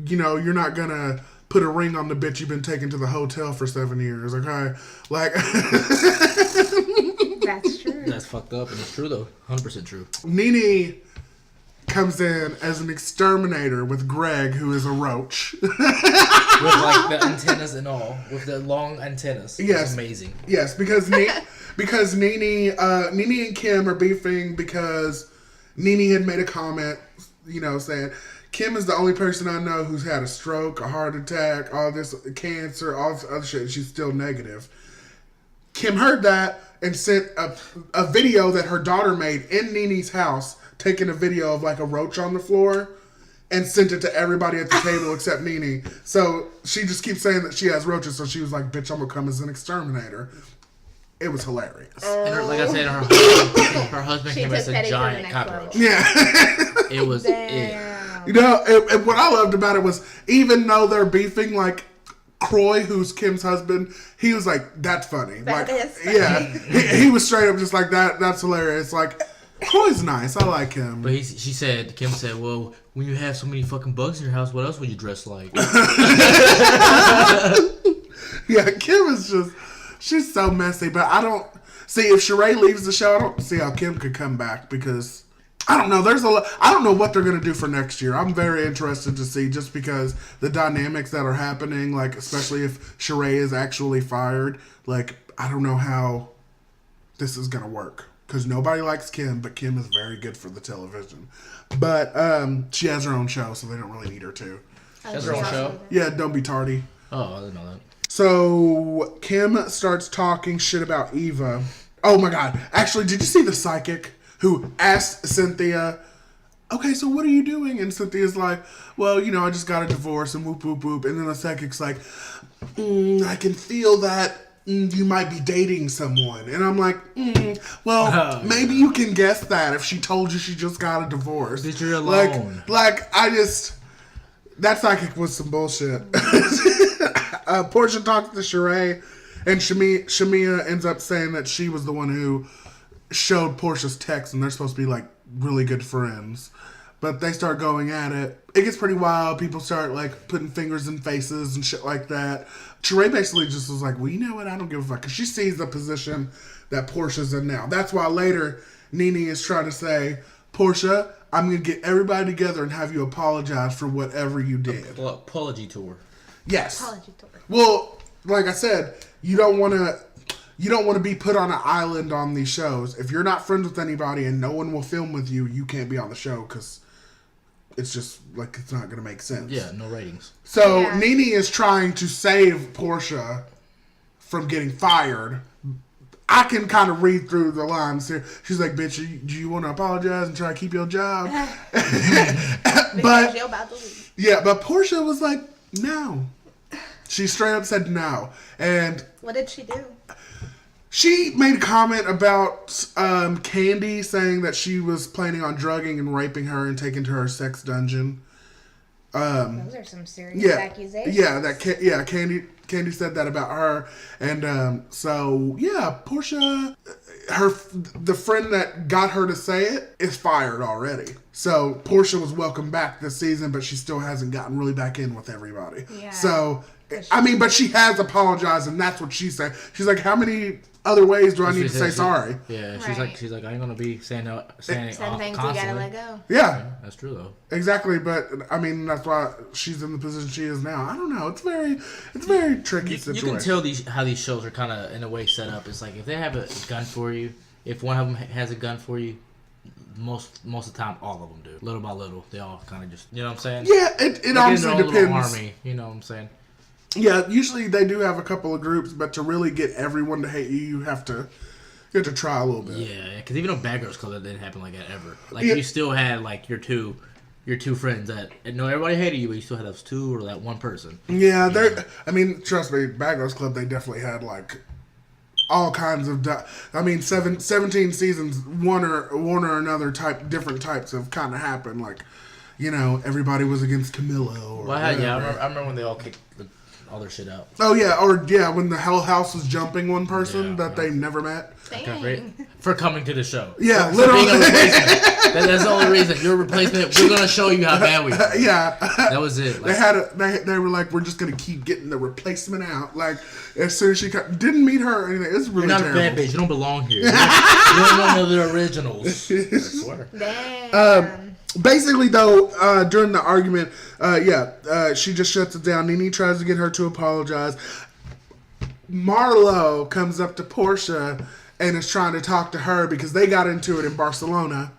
[SPEAKER 1] you know, you're not going to put a ring on the bitch you've been taking to the hotel for 7 years, okay? Like...
[SPEAKER 3] That's true.
[SPEAKER 2] That's fucked up, and it's true, though. 100% true.
[SPEAKER 1] Nene comes in as an exterminator with Greg, who is a roach.
[SPEAKER 2] With, like, the antennas and all. With the long antennas.
[SPEAKER 1] Yes.
[SPEAKER 2] It's amazing.
[SPEAKER 1] Yes, because Nene and Kim are beefing because Nene had made a comment, you know, saying, Kim is the only person I know who's had a stroke, a heart attack, all this cancer, all this other shit. She's still negative. Kim heard that and sent a video that her daughter made in Nene's house, taking a video of like a roach on the floor, and sent it to everybody at the table except Nene. So she just keeps saying that she has roaches, so she was like, bitch, I'm gonna come as an exterminator. It was hilarious.
[SPEAKER 2] And like I said, her husband
[SPEAKER 3] She
[SPEAKER 2] came as
[SPEAKER 3] took
[SPEAKER 2] a
[SPEAKER 3] Petty to the
[SPEAKER 2] giant
[SPEAKER 3] next
[SPEAKER 2] cockroach.
[SPEAKER 3] level.
[SPEAKER 1] Yeah.
[SPEAKER 2] It was it.
[SPEAKER 3] Damn.
[SPEAKER 1] You know, and what I loved about it was, even though they're beefing, like, Croy, who's Kim's husband, he was like, that's funny.
[SPEAKER 3] That
[SPEAKER 1] like,
[SPEAKER 3] is funny.
[SPEAKER 1] Yeah. He was straight up just like, that's hilarious. Like, Croy's nice. I like him.
[SPEAKER 2] But Kim said, well, when you have so many fucking bugs in your house, what else would you dress like?
[SPEAKER 1] Yeah, Kim is just, she's so messy. But I don't, see, if Sheree leaves the show, I don't see how Kim could come back because, I don't know, I don't know what they're going to do for next year. I'm very interested to see just because the dynamics that are happening, like, especially if Sheree is actually fired, like, I don't know how this is going to work. Because nobody likes Kim, but Kim is very good for the television. But she has her own show, so they don't really need her to.
[SPEAKER 2] Has her own show?
[SPEAKER 1] Yeah, don't be tardy.
[SPEAKER 2] Oh, I didn't know that.
[SPEAKER 1] So Kim starts talking shit about Eva. Oh my god. Actually, did you see the psychic who asked Cynthia, okay, so what are you doing? And Cynthia's like, well, you know, I just got a divorce and whoop, whoop, whoop. And then the psychic's like, I can feel that you might be dating someone. And I'm like, well, maybe you can guess that if she told you she just got a divorce.
[SPEAKER 2] Bitch, you're alone.
[SPEAKER 1] That psychic was some bullshit. Portia talks to Sheree, and Shamia ends up saying that she was the one who showed Portia's text, and they're supposed to be like really good friends. But they start going at it. It gets pretty wild. People start like putting fingers in faces and shit like that. Sheree basically just was like, well, you know what? I don't give a fuck. Because she sees the position that Portia's in now. That's why later Nene is trying to say, Portia, I'm going to get everybody together and have you apologize for whatever you did.
[SPEAKER 2] Apology tour.
[SPEAKER 1] Yes.
[SPEAKER 3] Apology tour.
[SPEAKER 1] Well, like I said, you don't want to be put on an island on these shows. If you're not friends with anybody and no one will film with you, you can't be on the show because it's just like it's not going to make sense.
[SPEAKER 2] Yeah, no ratings.
[SPEAKER 1] So
[SPEAKER 3] Yeah.
[SPEAKER 1] Nene is trying to save Portia from getting fired I can kind of read through the lines here. She's like, bitch, do you want to apologize and try to keep your job?
[SPEAKER 3] Because you're about to leave.
[SPEAKER 1] Yeah, but Portia was like, no. She straight up said no. And
[SPEAKER 3] what did she do?
[SPEAKER 1] she made a comment about Candy, saying that she was planning on drugging and raping her and taking to her sex dungeon.
[SPEAKER 3] Those are some serious accusations.
[SPEAKER 1] Yeah, Candy said that about her, and so yeah, Portia, the friend that got her to say it is fired already. So Portia was welcome back this season, but she still hasn't gotten really back in with everybody.
[SPEAKER 3] Yeah.
[SPEAKER 1] So I mean, but she has apologized, and that's what she said. She's like, how many other ways do I need to say sorry?
[SPEAKER 2] Yeah, she's like, I ain't gonna be saying
[SPEAKER 3] some things
[SPEAKER 2] constantly.
[SPEAKER 3] you gotta let go.
[SPEAKER 1] Yeah,
[SPEAKER 2] that's true though.
[SPEAKER 1] Exactly, but I mean that's why she's in the position she is now. I don't know. It's very tricky situation.
[SPEAKER 2] You can tell how these shows are kind of in a way set up. It's like if they have a gun for you, if one of them has a gun for you, most of the time all of them do. Little by little, they all kind of just, you know what I'm saying?
[SPEAKER 1] Yeah, it honestly depends.
[SPEAKER 2] Army, you know what I'm saying?
[SPEAKER 1] Yeah, usually they do have a couple of groups, but to really get everyone to hate you, you have to try a little bit.
[SPEAKER 2] Yeah, because even though Bad Girls Club, that didn't happen like that ever. Like you still had like your two friends that everybody hated you, but you still had those two or that one person.
[SPEAKER 1] Yeah, I mean, trust me, Bad Girls Club, they definitely had like all kinds of. 17 seasons, one or another different types of kind of happened. Like, everybody was against Camilo. Or
[SPEAKER 2] I remember when they all kicked all their shit out.
[SPEAKER 1] Oh yeah, when the Hell House was jumping one person that they never met.
[SPEAKER 2] For coming to the show.
[SPEAKER 1] Yeah,
[SPEAKER 2] for
[SPEAKER 1] literally.
[SPEAKER 2] Being a replacement. That's the only reason. You're a replacement. We're gonna show you how bad we are.
[SPEAKER 1] Yeah,
[SPEAKER 2] that was it.
[SPEAKER 1] Like, they were like, we're just gonna keep getting the replacement out. Like as soon as she didn't meet her or anything. It's really
[SPEAKER 2] You're not
[SPEAKER 1] terrible.
[SPEAKER 2] a bad bitch. You don't belong here. You don't know the originals. I swear.
[SPEAKER 3] Damn.
[SPEAKER 1] Basically, though, during the argument, she just shuts it down. Nene tries to get her to apologize. Marlo comes up to Portia and is trying to talk to her because they got into it in Barcelona.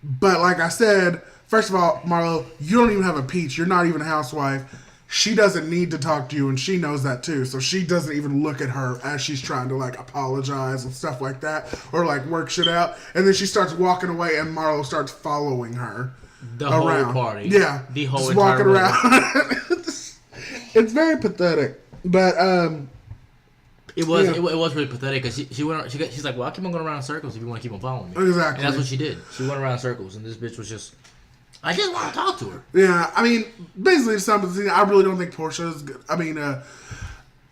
[SPEAKER 1] But like I said, first of all, Marlo, you don't even have a peach. You're not even a housewife. She doesn't need to talk to you, and she knows that too. So she doesn't even look at her as she's trying to like apologize and stuff like that, or like work shit out. And then she starts walking away, and Marlo starts following her
[SPEAKER 2] around. Whole party.
[SPEAKER 1] Yeah,
[SPEAKER 2] the whole
[SPEAKER 1] just
[SPEAKER 2] entire
[SPEAKER 1] walking around. It's very pathetic, but
[SPEAKER 2] it was really pathetic because she's like, well, I'll keep on going around in circles if you want to keep on following me.
[SPEAKER 1] Exactly,
[SPEAKER 2] and that's what she did. She went around in circles, and this bitch was just. I just want to talk to her.
[SPEAKER 1] Yeah, I mean, basically, I really don't think Portia's good. I mean,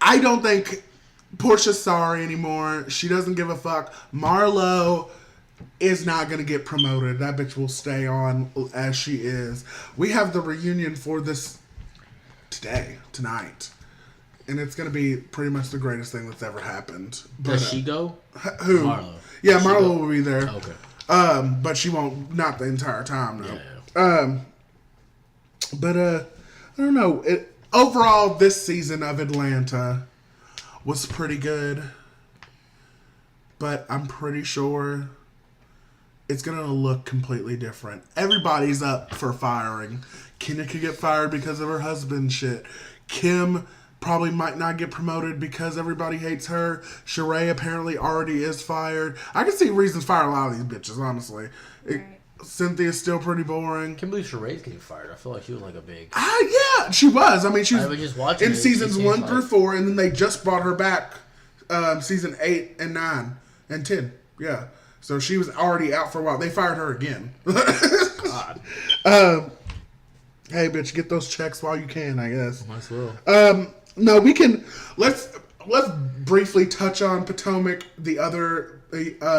[SPEAKER 1] I don't think Portia's sorry anymore. She doesn't give a fuck. Marlo is not going to get promoted. That bitch will stay on as she is. We have the reunion for this tonight. And it's going to be pretty much the greatest thing that's ever happened.
[SPEAKER 2] Does she go?
[SPEAKER 1] Who?
[SPEAKER 2] Marlo.
[SPEAKER 1] Yeah, Marlo will be there.
[SPEAKER 2] Okay.
[SPEAKER 1] But she won't, not the entire time, though.
[SPEAKER 2] Yeah.
[SPEAKER 1] But I don't know. Overall, this season of Atlanta was pretty good. But I'm pretty sure it's going to look completely different. Everybody's up for firing. Kenya could get fired because of her husband shit. Kim probably might not get promoted because everybody hates her. Sheree apparently already is fired. I can see reasons to fire a lot of these bitches, honestly. Cynthia's still pretty boring.
[SPEAKER 2] I can't believe Sheree's getting fired. I feel like she was like a big...
[SPEAKER 1] Yeah, she was. I mean, she was
[SPEAKER 2] just watching
[SPEAKER 1] in seasons 1 through 4, and then they just brought her back season 8 and 9 and 10. Yeah. So she was already out for a while. They fired her again.
[SPEAKER 2] God.
[SPEAKER 1] Hey, bitch, get those checks while you can, I guess.
[SPEAKER 2] Might as well.
[SPEAKER 1] No, we can... Let's briefly touch on Potomac, the other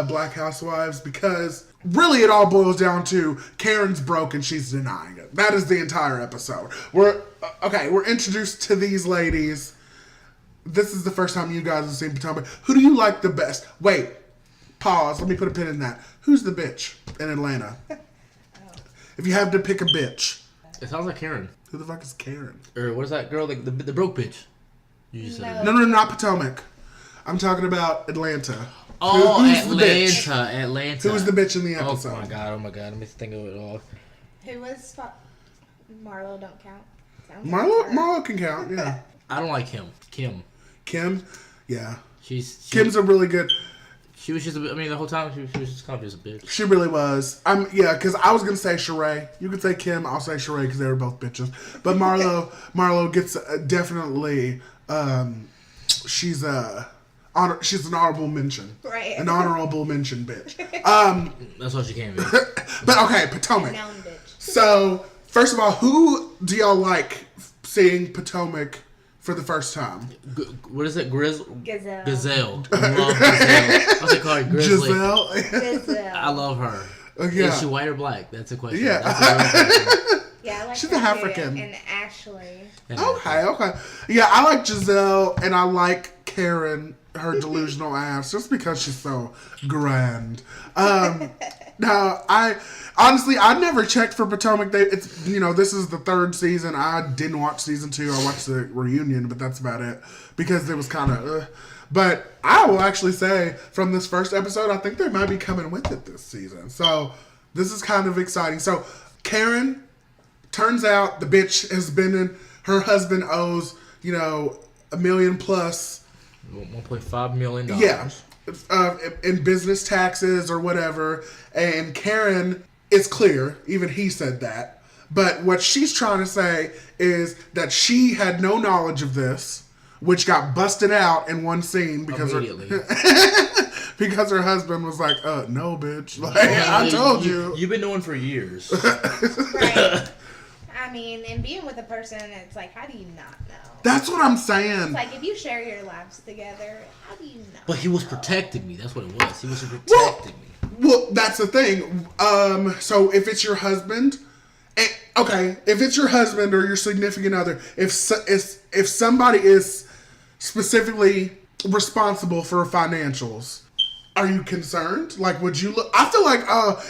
[SPEAKER 1] Black Housewives, because... Really, it all boils down to Karen's broke and she's denying it. That is the entire episode. We're introduced to these ladies. This is the first time you guys have seen Potomac. Who do you like the best? Wait, pause. Let me put a pin in that. Who's the bitch in Atlanta? If you have to pick a bitch.
[SPEAKER 2] It sounds like Karen.
[SPEAKER 1] Who the fuck is Karen?
[SPEAKER 2] Or what is that girl? Like the broke bitch. You just said
[SPEAKER 1] No, not Potomac. I'm talking about Atlanta.
[SPEAKER 2] Oh,
[SPEAKER 1] who's
[SPEAKER 2] Atlanta.
[SPEAKER 1] Who's the bitch in the episode?
[SPEAKER 2] Oh my god. Let me think of it all.
[SPEAKER 3] Who was Marlo? Don't count.
[SPEAKER 1] Marlo can count. Yeah.
[SPEAKER 2] I don't like him. Kim.
[SPEAKER 1] Yeah. Kim's a really good.
[SPEAKER 2] She was just. The whole time she was just kind of just a bitch.
[SPEAKER 1] She really was. Because I was gonna say Sheree. You could say Kim. I'll say Sheree because they were both bitches. But Marlo gets definitely. She's an honorable mention.
[SPEAKER 3] Right.
[SPEAKER 1] An honorable mention, bitch.
[SPEAKER 2] That's what she can be.
[SPEAKER 1] But okay, Potomac.
[SPEAKER 3] Known bitch.
[SPEAKER 1] So first of all, who do y'all like seeing Potomac for the first time?
[SPEAKER 2] What is it?
[SPEAKER 3] Gazelle.
[SPEAKER 2] Gazelle. I love Gazelle. What's it called? Grizzly.
[SPEAKER 1] Giselle.
[SPEAKER 2] I love her.
[SPEAKER 1] Yeah.
[SPEAKER 2] Is she white or black? That's a question.
[SPEAKER 1] Yeah.
[SPEAKER 2] That's a real question.
[SPEAKER 3] Yeah, I like
[SPEAKER 1] She's
[SPEAKER 3] her
[SPEAKER 1] an African.
[SPEAKER 3] too. And Ashley.
[SPEAKER 1] Okay. Yeah, I like Giselle and I like Karen, her delusional ass, just because she's so grand. No, I never checked for Potomac. This is the third season. I didn't watch season 2. I watched the reunion, but that's about it because it was kind of. But I will actually say from this first episode, I think they might be coming with it this season. So this is kind of exciting. So Karen, turns out the bitch has been in. Her husband owes $1 million plus.
[SPEAKER 2] $1.5 million.
[SPEAKER 1] Yeah. In business taxes or whatever. And Karen is clear. Even he said that. But what she's trying to say is that she had no knowledge of this, which got busted out in one scene because because her husband was like, no, bitch. Like, I told you.
[SPEAKER 2] You've been knowing for years.
[SPEAKER 3] Right. And being with a person, it's like, how do you not know?
[SPEAKER 1] That's what I'm saying.
[SPEAKER 3] It's like, if you share your lives together, how do you know?
[SPEAKER 2] But he was protecting me. That's what it was. He was protecting me.
[SPEAKER 1] Well, that's the thing. So if it's your husband, if it's your husband or your significant other, if somebody is specifically responsible for financials, are you concerned? Like, would you look? I feel like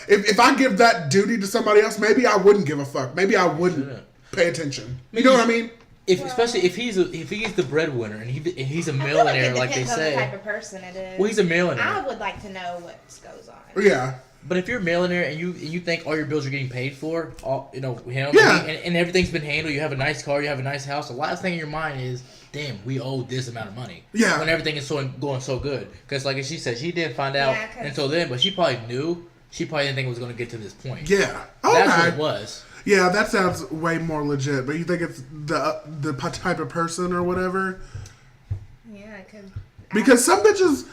[SPEAKER 1] if I give that duty to somebody else, maybe I wouldn't give a fuck. Maybe I wouldn't pay attention. You know what I mean?
[SPEAKER 2] Especially if he's the breadwinner and he's a millionaire, like they say.
[SPEAKER 3] The type of person it is.
[SPEAKER 2] Well, he's a millionaire.
[SPEAKER 3] I would like to know what goes on.
[SPEAKER 1] Yeah.
[SPEAKER 2] But if you're a millionaire and you think all your bills are getting paid for, him,
[SPEAKER 1] Yeah.
[SPEAKER 2] and everything's been handled, you have a nice car, you have a nice house, the last thing in your mind is, damn, we owe this amount of money.
[SPEAKER 1] Yeah.
[SPEAKER 2] When everything is going so good. Because like she said, she didn't find out until then, but she probably knew. She probably didn't think it was going to get to this point.
[SPEAKER 1] Yeah. Okay.
[SPEAKER 2] That's what it was.
[SPEAKER 1] Yeah, that sounds way more legit. But you think it's the type of person or whatever?
[SPEAKER 3] Yeah, it could.
[SPEAKER 1] Because some bitches,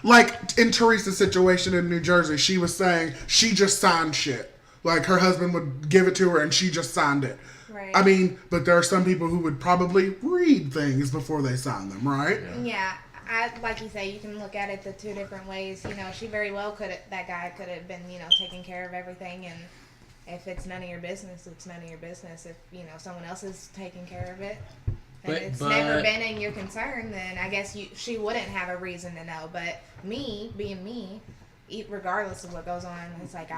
[SPEAKER 1] like in Teresa's situation in New Jersey, she was saying she just signed shit. Like her husband would give it to her and she just signed it.
[SPEAKER 3] Right.
[SPEAKER 1] But there are some people who would probably read things before they sign them, right?
[SPEAKER 3] Yeah. Like you say, you can look at it the two different ways. She very well that guy could have been, taking care of everything. And if it's none of your business, it's none of your business. If, someone else is taking care of it and it's never been in your concern, then I guess she wouldn't have a reason to know. But me, being me, regardless of what goes on, it's like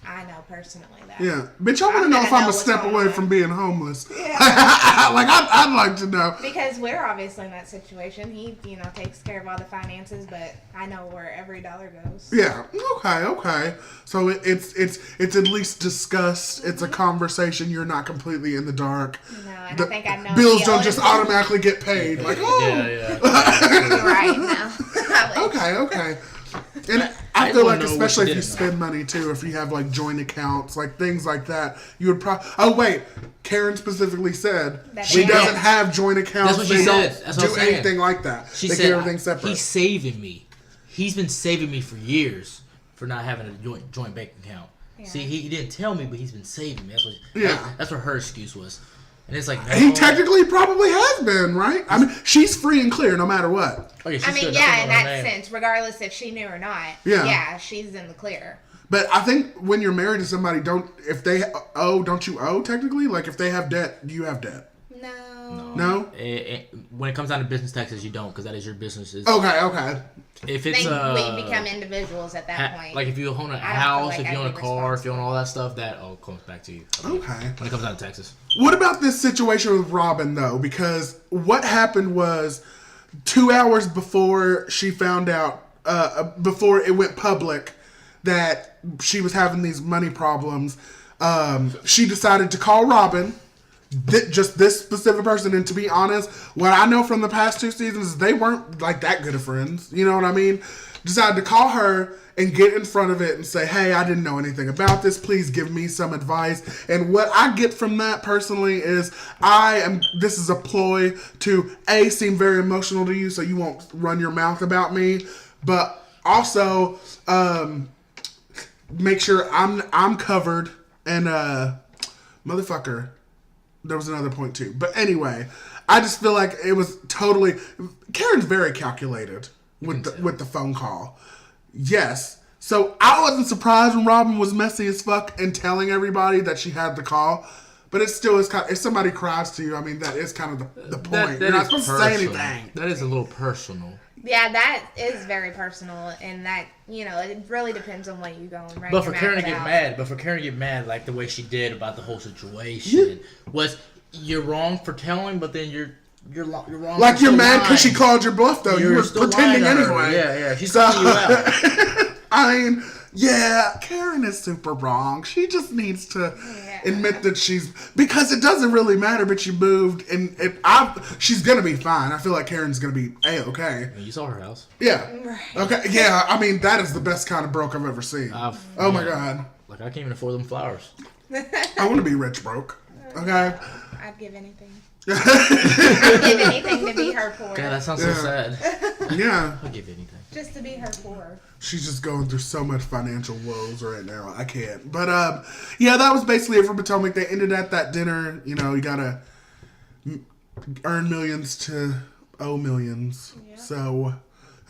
[SPEAKER 3] I know personally that.
[SPEAKER 1] Yeah. Bitch, I want to know if I'm a step away from being homeless.
[SPEAKER 3] Yeah.
[SPEAKER 1] Like, I'd like to know.
[SPEAKER 3] Because we're obviously in that situation. He, takes care of all the finances, but I know where every dollar goes.
[SPEAKER 1] Yeah. Okay. So it's at least discussed. It's a conversation. You're not completely in the dark.
[SPEAKER 3] No, and I think I know.
[SPEAKER 1] Bills don't just automatically get paid. Like,
[SPEAKER 2] Yeah.
[SPEAKER 3] Right now.
[SPEAKER 1] Okay. And I feel like, especially if you spend money too, if you have like joint accounts, like things like that, you would probably. Oh wait, Karen specifically said
[SPEAKER 3] That
[SPEAKER 1] she
[SPEAKER 3] they
[SPEAKER 1] doesn't
[SPEAKER 3] don't.
[SPEAKER 1] have joint accounts.
[SPEAKER 2] That's what she
[SPEAKER 1] They
[SPEAKER 2] said. That's
[SPEAKER 1] don't
[SPEAKER 2] what
[SPEAKER 1] do
[SPEAKER 2] I'm saying.
[SPEAKER 1] anything like that.
[SPEAKER 2] She
[SPEAKER 1] They
[SPEAKER 2] said
[SPEAKER 1] keep everything separate.
[SPEAKER 2] he's saving me. He's been saving me for years for not having a joint bank account.
[SPEAKER 3] Yeah.
[SPEAKER 2] See, he didn't tell me, but he's been saving me.
[SPEAKER 1] Yeah.
[SPEAKER 2] That's what her excuse was. And it's like, no.
[SPEAKER 1] He technically probably has been, right? She's free and clear no matter what.
[SPEAKER 2] Oh, yeah, she's
[SPEAKER 3] I mean,
[SPEAKER 2] good.
[SPEAKER 3] yeah, in
[SPEAKER 2] That's
[SPEAKER 3] that
[SPEAKER 2] her name.
[SPEAKER 3] sense, regardless if she knew or not.
[SPEAKER 1] Yeah.
[SPEAKER 3] She's in the clear.
[SPEAKER 1] But I think when you're married to somebody, don't you owe technically? Like if they have debt, do you have debt? No?
[SPEAKER 2] When it comes down to business taxes, you don't, because that is your business.
[SPEAKER 1] Okay.
[SPEAKER 2] If
[SPEAKER 3] I
[SPEAKER 2] it's
[SPEAKER 3] think we become individuals at that point.
[SPEAKER 2] like if you own a
[SPEAKER 3] I don't
[SPEAKER 2] house,
[SPEAKER 3] feel like
[SPEAKER 2] if you own a
[SPEAKER 3] I'd be
[SPEAKER 2] car, if you own all that stuff, that all comes back to you.
[SPEAKER 1] Okay.
[SPEAKER 2] When it comes down to taxes.
[SPEAKER 1] What about this situation with Robin though? Because what happened was 2 hours before she found out, before it went public that she was having these money problems, she decided to call Robin, just this specific person. And to be honest, what I know from the past 2 seasons, they weren't like that good of friends. You know what I mean? Decided to call her and get in front of it and say, hey, I didn't know anything about this. Please give me some advice. And what I get from that personally is this is a ploy to A, seem very emotional to you so you won't run your mouth about me, but also make sure I'm covered. And motherfucker, there was another point too. But anyway, I just feel like it was totally, Karen's very calculated with the phone call. Yes. So I wasn't surprised when Robin was messy as fuck and telling everybody that she had the call. But it still is kind of, if somebody cries to you, I mean, that is kind of the point. You're not supposed to say anything.
[SPEAKER 2] That is a little personal.
[SPEAKER 3] Yeah, that is very personal, and that, it really depends on what you go and write.
[SPEAKER 2] But for Karen to get mad, like the way she did about the whole situation, was you're wrong for telling, but then you're wrong.
[SPEAKER 1] Like you're mad because she called your bluff, though. You were pretending anyway.
[SPEAKER 2] Yeah, she's calling you out.
[SPEAKER 1] I mean, yeah, Karen is super wrong. She just needs to admit that because it doesn't really matter, but she moved, and she's gonna be fine. I feel like Karen's gonna be A-okay.
[SPEAKER 2] You saw her house.
[SPEAKER 1] Yeah. Okay. Yeah. I mean, that is the best kind of broke I've ever seen. My god.
[SPEAKER 2] Like I can't even afford them flowers.
[SPEAKER 1] I want to be rich broke. Okay.
[SPEAKER 3] I'd give anything. I'd give anything to be her poor.
[SPEAKER 2] God, that sounds so sad.
[SPEAKER 1] Yeah.
[SPEAKER 2] I'll give anything.
[SPEAKER 3] Just to be her poor.
[SPEAKER 1] She's just going through so much financial woes right now. I can't. But, yeah, that was basically it for Potomac. They ended at that dinner. You gotta earn millions to owe millions. Yeah. So,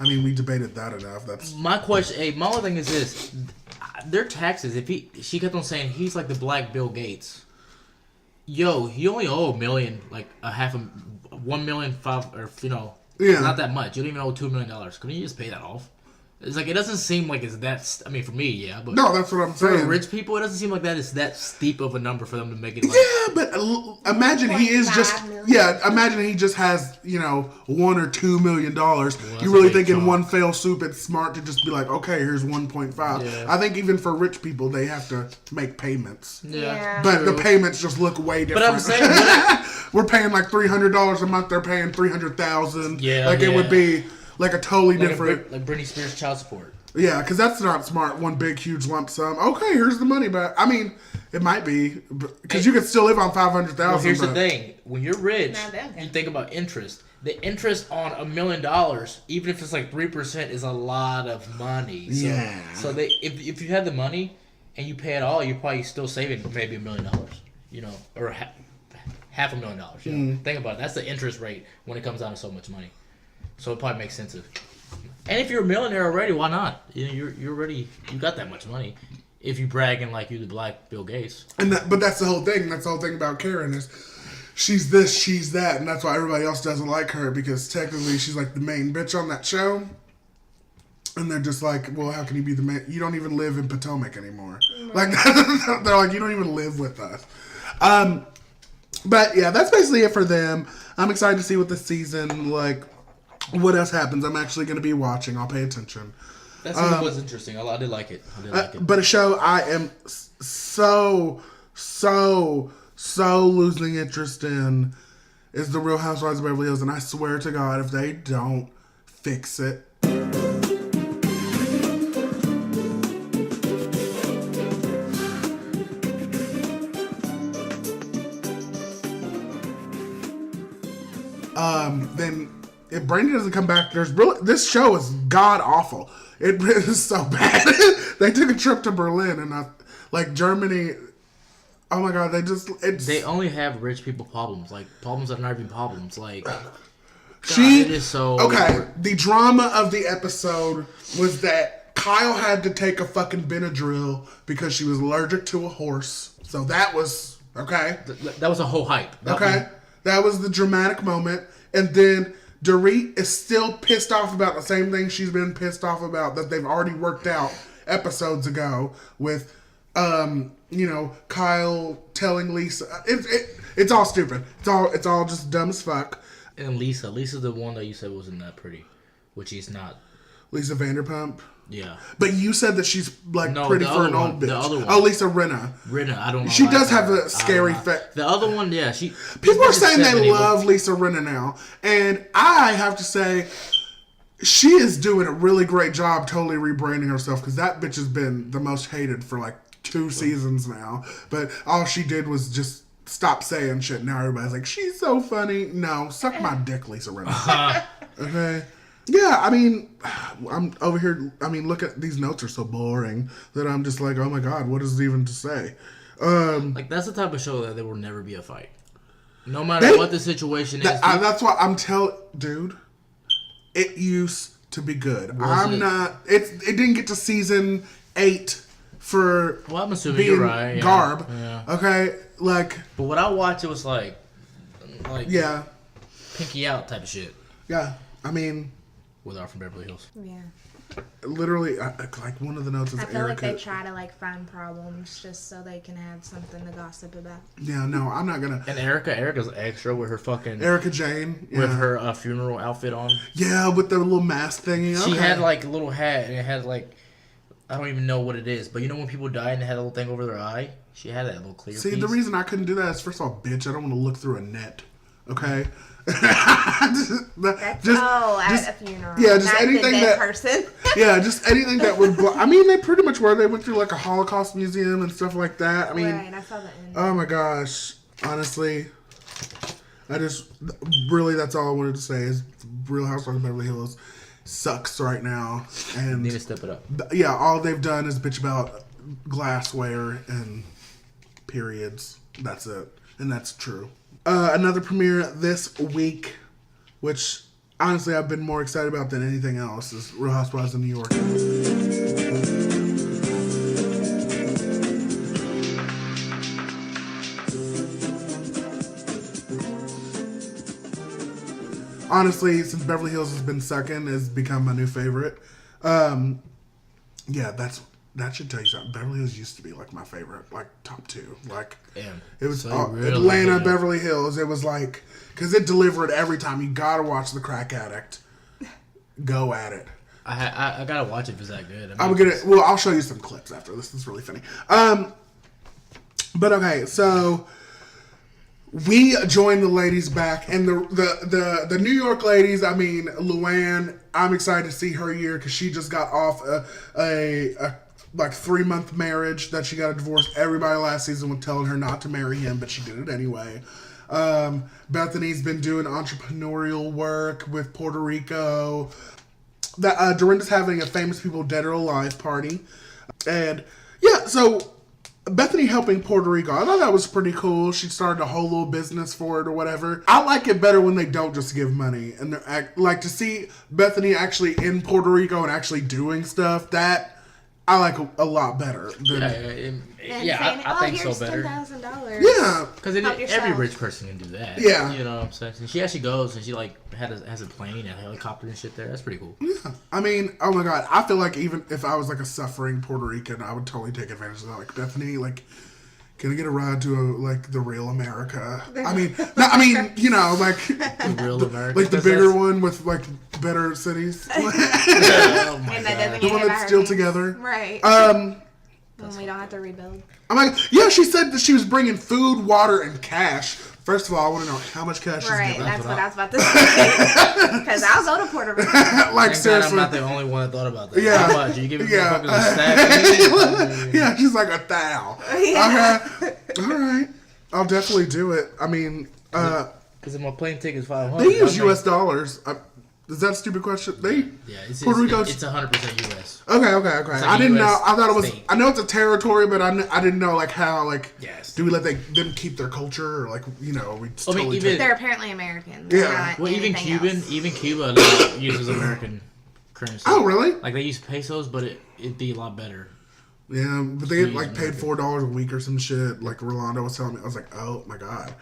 [SPEAKER 1] I mean, we debated that enough. That's
[SPEAKER 2] my question. My only thing is this. Their taxes, she kept on saying he's like the Black Bill Gates. Yo, he only owe $1 million, like $1 million, not that much. You don't even owe $2 million. Couldn't you just pay that off? It's like, it doesn't seem like it's that. I mean, for me, yeah, but
[SPEAKER 1] no, that's what I'm saying.
[SPEAKER 2] For rich people, it doesn't seem like that is that steep of a number for them to make it. Like,
[SPEAKER 1] yeah, but imagine he is just imagine he just has $1 or $2 million. You really think in one fell swoop it's smart to just be like, okay, here's 1.5. Yeah. I think even for rich people, they have to make payments.
[SPEAKER 3] Yeah,
[SPEAKER 1] but the payments just look way different.
[SPEAKER 2] But I'm saying
[SPEAKER 1] we're paying like $300 a month. They're paying $300,000. Yeah, it would be. Like a totally different...
[SPEAKER 2] Like Britney Spears child support.
[SPEAKER 1] Yeah, because that's not smart. One big, huge lump sum. Okay, here's the money back. I mean, it might be. Because you could still live on $500,000.
[SPEAKER 2] Well, here's the thing. When you're rich, you think about interest. The interest on $1 million, even if it's like 3%, is a lot of money. So, yeah. So if you had the money and you pay it all, you're probably still saving maybe $1 million, or $500,000. Think about it. That's the interest rate when it comes down to so much money. So it probably makes sense. And if you're a millionaire already, why not? You got that much money. If you bragging like you the Black Bill Gates.
[SPEAKER 1] But that's the whole thing. That's the whole thing about Karen is she's this, she's that, and that's why everybody else doesn't like her, because technically she's like the main bitch on that show. And they're just like, well, how can you be the main? You don't even live in Potomac anymore. Like they're like, you don't even live with us. But yeah, that's basically it for them. I'm excited to see what this season what else happens. I'm actually going to be watching. I'll pay attention.
[SPEAKER 2] That was interesting. I did like it.
[SPEAKER 1] But a show I am so losing interest in is The Real Housewives of Beverly Hills. And I swear to God, if they don't fix it. Then if Brandy doesn't come back, this show is god awful. It is so bad. They took a trip to Berlin and Germany. Oh my god, they
[SPEAKER 2] only have rich people problems, like problems that are not even problems. Like
[SPEAKER 1] it
[SPEAKER 2] is so
[SPEAKER 1] okay. The drama of the episode was that Kyle had to take a fucking Benadryl because she was allergic to a horse. So that was okay.
[SPEAKER 2] That was a whole hype.
[SPEAKER 1] That was the dramatic moment, and then Dorit is still pissed off about the same thing she's been pissed off about that they've already worked out episodes ago with, Kyle telling Lisa. It's all stupid. It's all just dumb as fuck.
[SPEAKER 2] And Lisa's the one that you said wasn't that pretty, which he's not.
[SPEAKER 1] Lisa Vanderpump.
[SPEAKER 2] Yeah.
[SPEAKER 1] But you said that she's like
[SPEAKER 2] No,
[SPEAKER 1] pretty
[SPEAKER 2] the
[SPEAKER 1] for
[SPEAKER 2] other
[SPEAKER 1] an
[SPEAKER 2] one,
[SPEAKER 1] old bitch.
[SPEAKER 2] the other one.
[SPEAKER 1] Oh, Lisa Rinna.
[SPEAKER 2] I don't know.
[SPEAKER 1] She
[SPEAKER 2] like
[SPEAKER 1] does have
[SPEAKER 2] her.
[SPEAKER 1] a scary face.
[SPEAKER 2] The other one, yeah, she.
[SPEAKER 1] People are saying they
[SPEAKER 2] 70,
[SPEAKER 1] love Lisa Rinna now, and I have to say, she is doing a really great job totally rebranding herself, because that bitch has been the most hated for like 2 seasons now. But all she did was just stop saying shit. Now everybody's like, she's so funny. No, suck my dick, Lisa Rinna. Okay? Yeah, I mean, I'm over here. I mean, look at these notes are so boring that I'm just like, oh my god, what is even to say?
[SPEAKER 2] Like, that's the type of show that there will never be a fight. No matter what the situation is.
[SPEAKER 1] That's why I'm telling, dude, it used to be good. It didn't get to season 8 for
[SPEAKER 2] well, I'm assuming
[SPEAKER 1] being
[SPEAKER 2] you're right. Yeah.
[SPEAKER 1] garb.
[SPEAKER 2] Yeah.
[SPEAKER 1] Okay? Like.
[SPEAKER 2] But what I watched, it was like
[SPEAKER 1] yeah.
[SPEAKER 2] pinky out type of shit.
[SPEAKER 1] Yeah. I mean.
[SPEAKER 2] With our from Beverly Hills.
[SPEAKER 3] Yeah.
[SPEAKER 1] Literally, like one of the notes is
[SPEAKER 3] I feel
[SPEAKER 1] Erica.
[SPEAKER 3] like they try to like find problems just so they can have something to gossip about.
[SPEAKER 1] Yeah, no, I'm not gonna.
[SPEAKER 2] And Erica's extra with her fucking
[SPEAKER 1] Erica Jane
[SPEAKER 2] with her funeral outfit on.
[SPEAKER 1] Yeah, with the little mask thingy.
[SPEAKER 2] She had like a little hat, and it had like I don't even know what it is, but you know when people die and they had a little thing over their eye? She had that little clear.
[SPEAKER 1] See,
[SPEAKER 2] piece.
[SPEAKER 1] the reason I couldn't do that is first of all, bitch, I don't want to look through a net. Okay.
[SPEAKER 3] At a funeral.
[SPEAKER 1] Yeah, just
[SPEAKER 3] not
[SPEAKER 1] anything
[SPEAKER 3] the dead
[SPEAKER 1] that
[SPEAKER 3] person.
[SPEAKER 1] Yeah, just anything that would. I mean, they pretty much were. They went through like a Holocaust museum and stuff like that. I mean,
[SPEAKER 3] right, I saw the end.
[SPEAKER 1] Oh my gosh, honestly, really that's all I wanted to say is Real Housewives of Beverly Hills sucks right now, and
[SPEAKER 2] need to step it up.
[SPEAKER 1] Yeah, all they've done is bitch about glassware and periods. That's it, and that's true. Another premiere this week, which honestly I've been more excited about than anything else, is Real Housewives of New York. Honestly, since Beverly Hills has been second, has become my new favorite. Yeah, that should tell you something. Beverly Hills used to be like my favorite, like top 2. Like it was Atlanta, Beverly Hills. It was like because it delivered every time. You gotta watch The Crack Addict. Go at it.
[SPEAKER 2] I gotta watch it if it's that good.
[SPEAKER 1] I'm gonna. Well, I'll show you some clips after this. This is really funny. But okay, so we joined the ladies back, and the New York ladies. I mean, Luann. I'm excited to see her year because she just got off a like 3-month marriage that she got a divorce. Everybody last season was telling her not to marry him, but she did it anyway. Bethany's been doing entrepreneurial work with Puerto Rico. Dorinda's having a famous people dead or alive party, and yeah, so Bethany helping Puerto Rico. I thought that was pretty cool. She started a whole little business for it or whatever. I like it better when they don't just give money and they're like to see Bethany actually in Puerto Rico and actually doing stuff. That I like a lot better. Than,
[SPEAKER 2] I think so better.
[SPEAKER 3] $10,000.
[SPEAKER 1] Yeah,
[SPEAKER 2] because every rich person can do that.
[SPEAKER 1] Yeah,
[SPEAKER 2] you know what I'm saying. And she actually goes and she like has a plane and a helicopter and shit there. That's pretty cool.
[SPEAKER 1] Yeah, I mean, oh my god, I feel like even if I was like a suffering Puerto Rican, I would totally take advantage of that. Like Bethany, like. Can I get a ride to like the real America? I mean, you know, like
[SPEAKER 2] the real America,
[SPEAKER 1] like the bigger one with like better cities.
[SPEAKER 3] Oh my God.
[SPEAKER 1] The one that's still together,
[SPEAKER 3] right? When we don't have to rebuild.
[SPEAKER 1] I'm like, yeah. She said that she was bringing food, water, and cash. First of all, I want to know how much cash she's
[SPEAKER 3] Right,
[SPEAKER 1] giving.
[SPEAKER 3] that's what I was about to say. Because I'll go to Puerto Rico.
[SPEAKER 1] Like seriously,
[SPEAKER 2] I'm not the only one that thought about that.
[SPEAKER 1] Yeah,
[SPEAKER 2] how much? Are you giving motherfuckers a stack?
[SPEAKER 1] Yeah, she's like 1,000.
[SPEAKER 3] Yeah.
[SPEAKER 1] Okay, all right. I'll definitely do it. I mean,
[SPEAKER 2] because my plane ticket's $500.
[SPEAKER 1] They use U.S. dollars. Is that a stupid question? Puerto Rico.
[SPEAKER 2] It's 100% U.S.
[SPEAKER 1] Okay.
[SPEAKER 2] Like
[SPEAKER 1] I didn't know. I thought it was.
[SPEAKER 2] State.
[SPEAKER 1] I know it's a territory, but I didn't know like how like.
[SPEAKER 2] Yes.
[SPEAKER 1] Do we let them keep their culture or like we? Totally
[SPEAKER 2] even
[SPEAKER 3] they're apparently American.
[SPEAKER 1] Yeah.
[SPEAKER 3] Well,
[SPEAKER 2] even
[SPEAKER 3] Cuban
[SPEAKER 2] Cuba uses American currency.
[SPEAKER 1] Oh really?
[SPEAKER 2] Like they use pesos, but it'd be a lot better.
[SPEAKER 1] Yeah, but they get like paid $4 a week or some shit. Like Rolando was telling me, I was like, oh my god.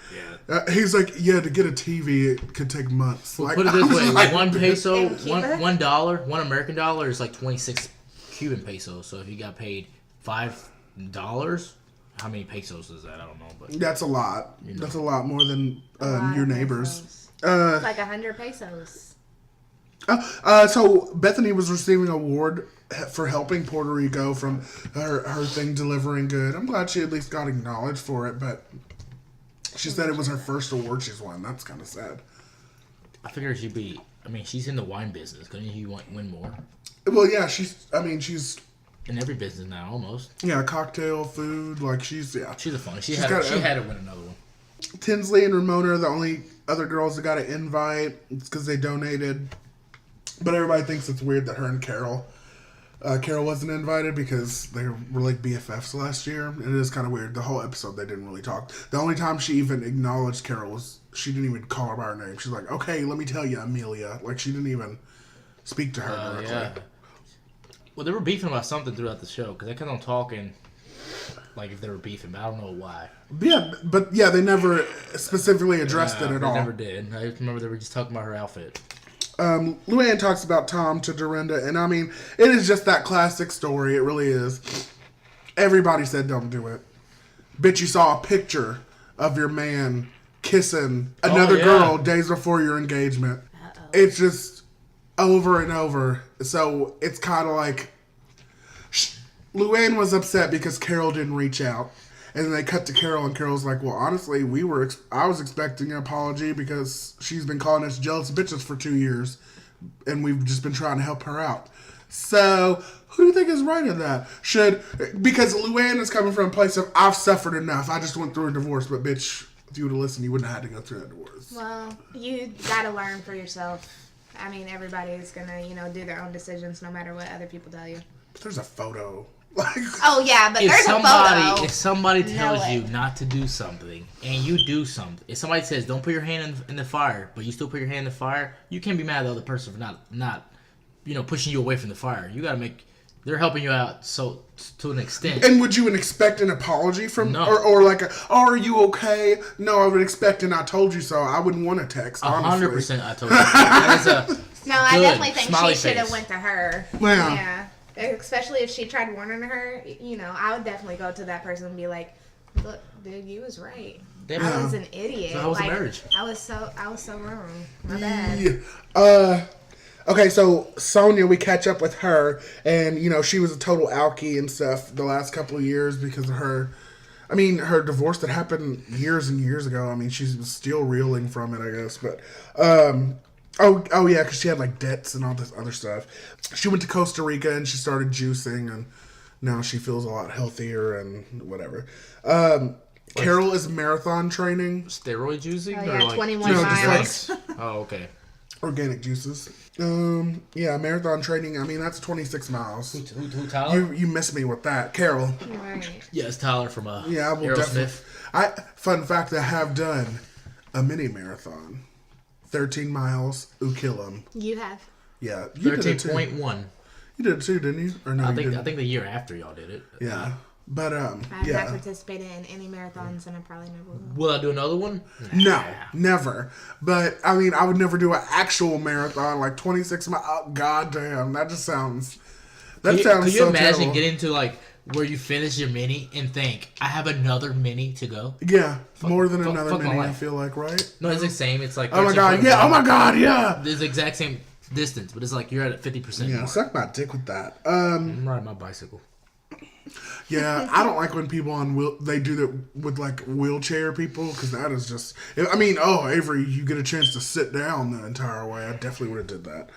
[SPEAKER 2] Yeah.
[SPEAKER 1] He's like, yeah, to get a TV, it could take months.
[SPEAKER 2] Well,
[SPEAKER 1] like,
[SPEAKER 2] put it this way:
[SPEAKER 1] like,
[SPEAKER 2] one peso,
[SPEAKER 3] $1,
[SPEAKER 2] one American dollar is like 26 Cuban pesos. So if you got paid $5, how many pesos is that? I don't know, but
[SPEAKER 1] that's a lot. You know. That's a lot more than your neighbors.
[SPEAKER 3] It's like 100 pesos.
[SPEAKER 1] So Bethany was receiving an award for helping Puerto Rico from her thing delivering good. I'm glad she at least got acknowledged for it, but she said it was her first award she's won. That's kind of sad.
[SPEAKER 2] I figure she'd be. I mean, she's in the wine business. Couldn't you win more?
[SPEAKER 1] Well, yeah, she's
[SPEAKER 2] In every business now, almost.
[SPEAKER 1] yeah, cocktail, food, like she's
[SPEAKER 2] She's a funny. She
[SPEAKER 1] She's
[SPEAKER 2] had
[SPEAKER 1] got
[SPEAKER 2] to win another one.
[SPEAKER 1] Tinsley and Ramona are the only other girls that got an invite. It's because they donated. But everybody thinks it's weird that her and Carol wasn't invited because they were like BFFs last year. And it is kind of weird. The whole episode, they didn't really talk. The only time she even acknowledged Carol was she didn't even call her by her name. She's like, okay, let me tell you, Amelia. Like, she didn't even speak to her directly.
[SPEAKER 2] Yeah. Well, they were beefing about something throughout the show because they kept on talking like if they were beefing, but I don't know why.
[SPEAKER 1] Yeah, but yeah, they never specifically addressed it at
[SPEAKER 2] they
[SPEAKER 1] all.
[SPEAKER 2] Never did. I remember they were just talking about her outfit.
[SPEAKER 1] Luann talks about Tom to Dorinda, and I mean, it is just that classic story. It really is. Everybody said don't do it. Bitch, you saw a picture of your man kissing another girl days before your engagement. Uh-oh. It's just over and over. So it's kind of like Luann was upset because Carol didn't reach out. And then they cut to Carol, and Carol's like, well, honestly, I was expecting an apology because she's been calling us jealous bitches for 2 years, and we've just been trying to help her out. So, who do you think is right in that? Because Luann is coming from a place of, I've suffered enough, I just went through a divorce, but bitch, if you would have listened, you wouldn't have had to go through that divorce.
[SPEAKER 3] Well, you gotta learn for yourself. I mean, everybody's gonna, do their own decisions no matter what other people tell you.
[SPEAKER 1] But there's a photo.
[SPEAKER 3] Oh yeah, but there's a photo.
[SPEAKER 2] If somebody tells you not to do something and you do something, if somebody says don't put your hand in the fire, but you still put your hand in the fire, you can't be mad at the other person for not pushing you away from the fire. You gotta they're helping you out so to an extent.
[SPEAKER 1] And would you expect an apology from
[SPEAKER 2] no.
[SPEAKER 1] or like are you okay? No, I would expect an I told you so. I wouldn't want a text.
[SPEAKER 2] 100% I told you. That is
[SPEAKER 3] no, I definitely think she should have
[SPEAKER 2] face.
[SPEAKER 3] went to her.
[SPEAKER 1] Yeah.
[SPEAKER 3] Especially if she tried warning her, I would definitely go to that person and be like, "Look, dude, you was right. I was an idiot.
[SPEAKER 2] So how was the marriage?
[SPEAKER 3] I was so wrong. My bad."
[SPEAKER 1] Yeah. Okay, so Sonia, we catch up with her, and she was a total alkie and stuff the last couple of years because of her. I mean, her divorce that happened years and years ago. I mean, she's still reeling from it, I guess. But Oh yeah, because she had like debts and all this other stuff. She went to Costa Rica and she started juicing, and now she feels a lot healthier and whatever. Carol is marathon training.
[SPEAKER 2] Steroid juicing?
[SPEAKER 3] Oh, yeah,
[SPEAKER 2] or
[SPEAKER 3] 21 miles.
[SPEAKER 2] Oh, okay.
[SPEAKER 1] Organic juices. Yeah, marathon training. I mean, that's 26 miles.
[SPEAKER 2] Who Tyler?
[SPEAKER 1] You missed me with that, Carol.
[SPEAKER 3] Right.
[SPEAKER 2] Yeah, it's Tyler from
[SPEAKER 1] Yeah, I will definitely. Fun fact: I have done a mini marathon. 13 miles, Ukilam.
[SPEAKER 3] You have.
[SPEAKER 1] Yeah. You
[SPEAKER 2] 13.1.
[SPEAKER 1] You did it too, didn't you? Or no,
[SPEAKER 2] I think the year after y'all did it.
[SPEAKER 1] Yeah. But,
[SPEAKER 3] I've not participated in any marathons, and I probably never will.
[SPEAKER 2] Will I do another one?
[SPEAKER 1] No, never. But, I mean, I would never do an actual marathon, like 26 miles. Oh, God damn. That just sounds... Could you
[SPEAKER 2] imagine
[SPEAKER 1] terrible.
[SPEAKER 2] getting to, like, where you finish your mini and think, I have another mini to go?
[SPEAKER 1] Yeah, more than another mini, I feel like, right?
[SPEAKER 2] No, it's the same. It's like...
[SPEAKER 1] Oh my God, yeah, oh my God, yeah!
[SPEAKER 2] It's the exact same distance, but it's like you're at 50%
[SPEAKER 1] Yeah,
[SPEAKER 2] more.
[SPEAKER 1] suck my dick with that.
[SPEAKER 2] I'm riding my bicycle.
[SPEAKER 1] Yeah, I don't like when people they do that with like wheelchair people, because that is just... I mean, Avery, you get a chance to sit down the entire way. I definitely would have did that.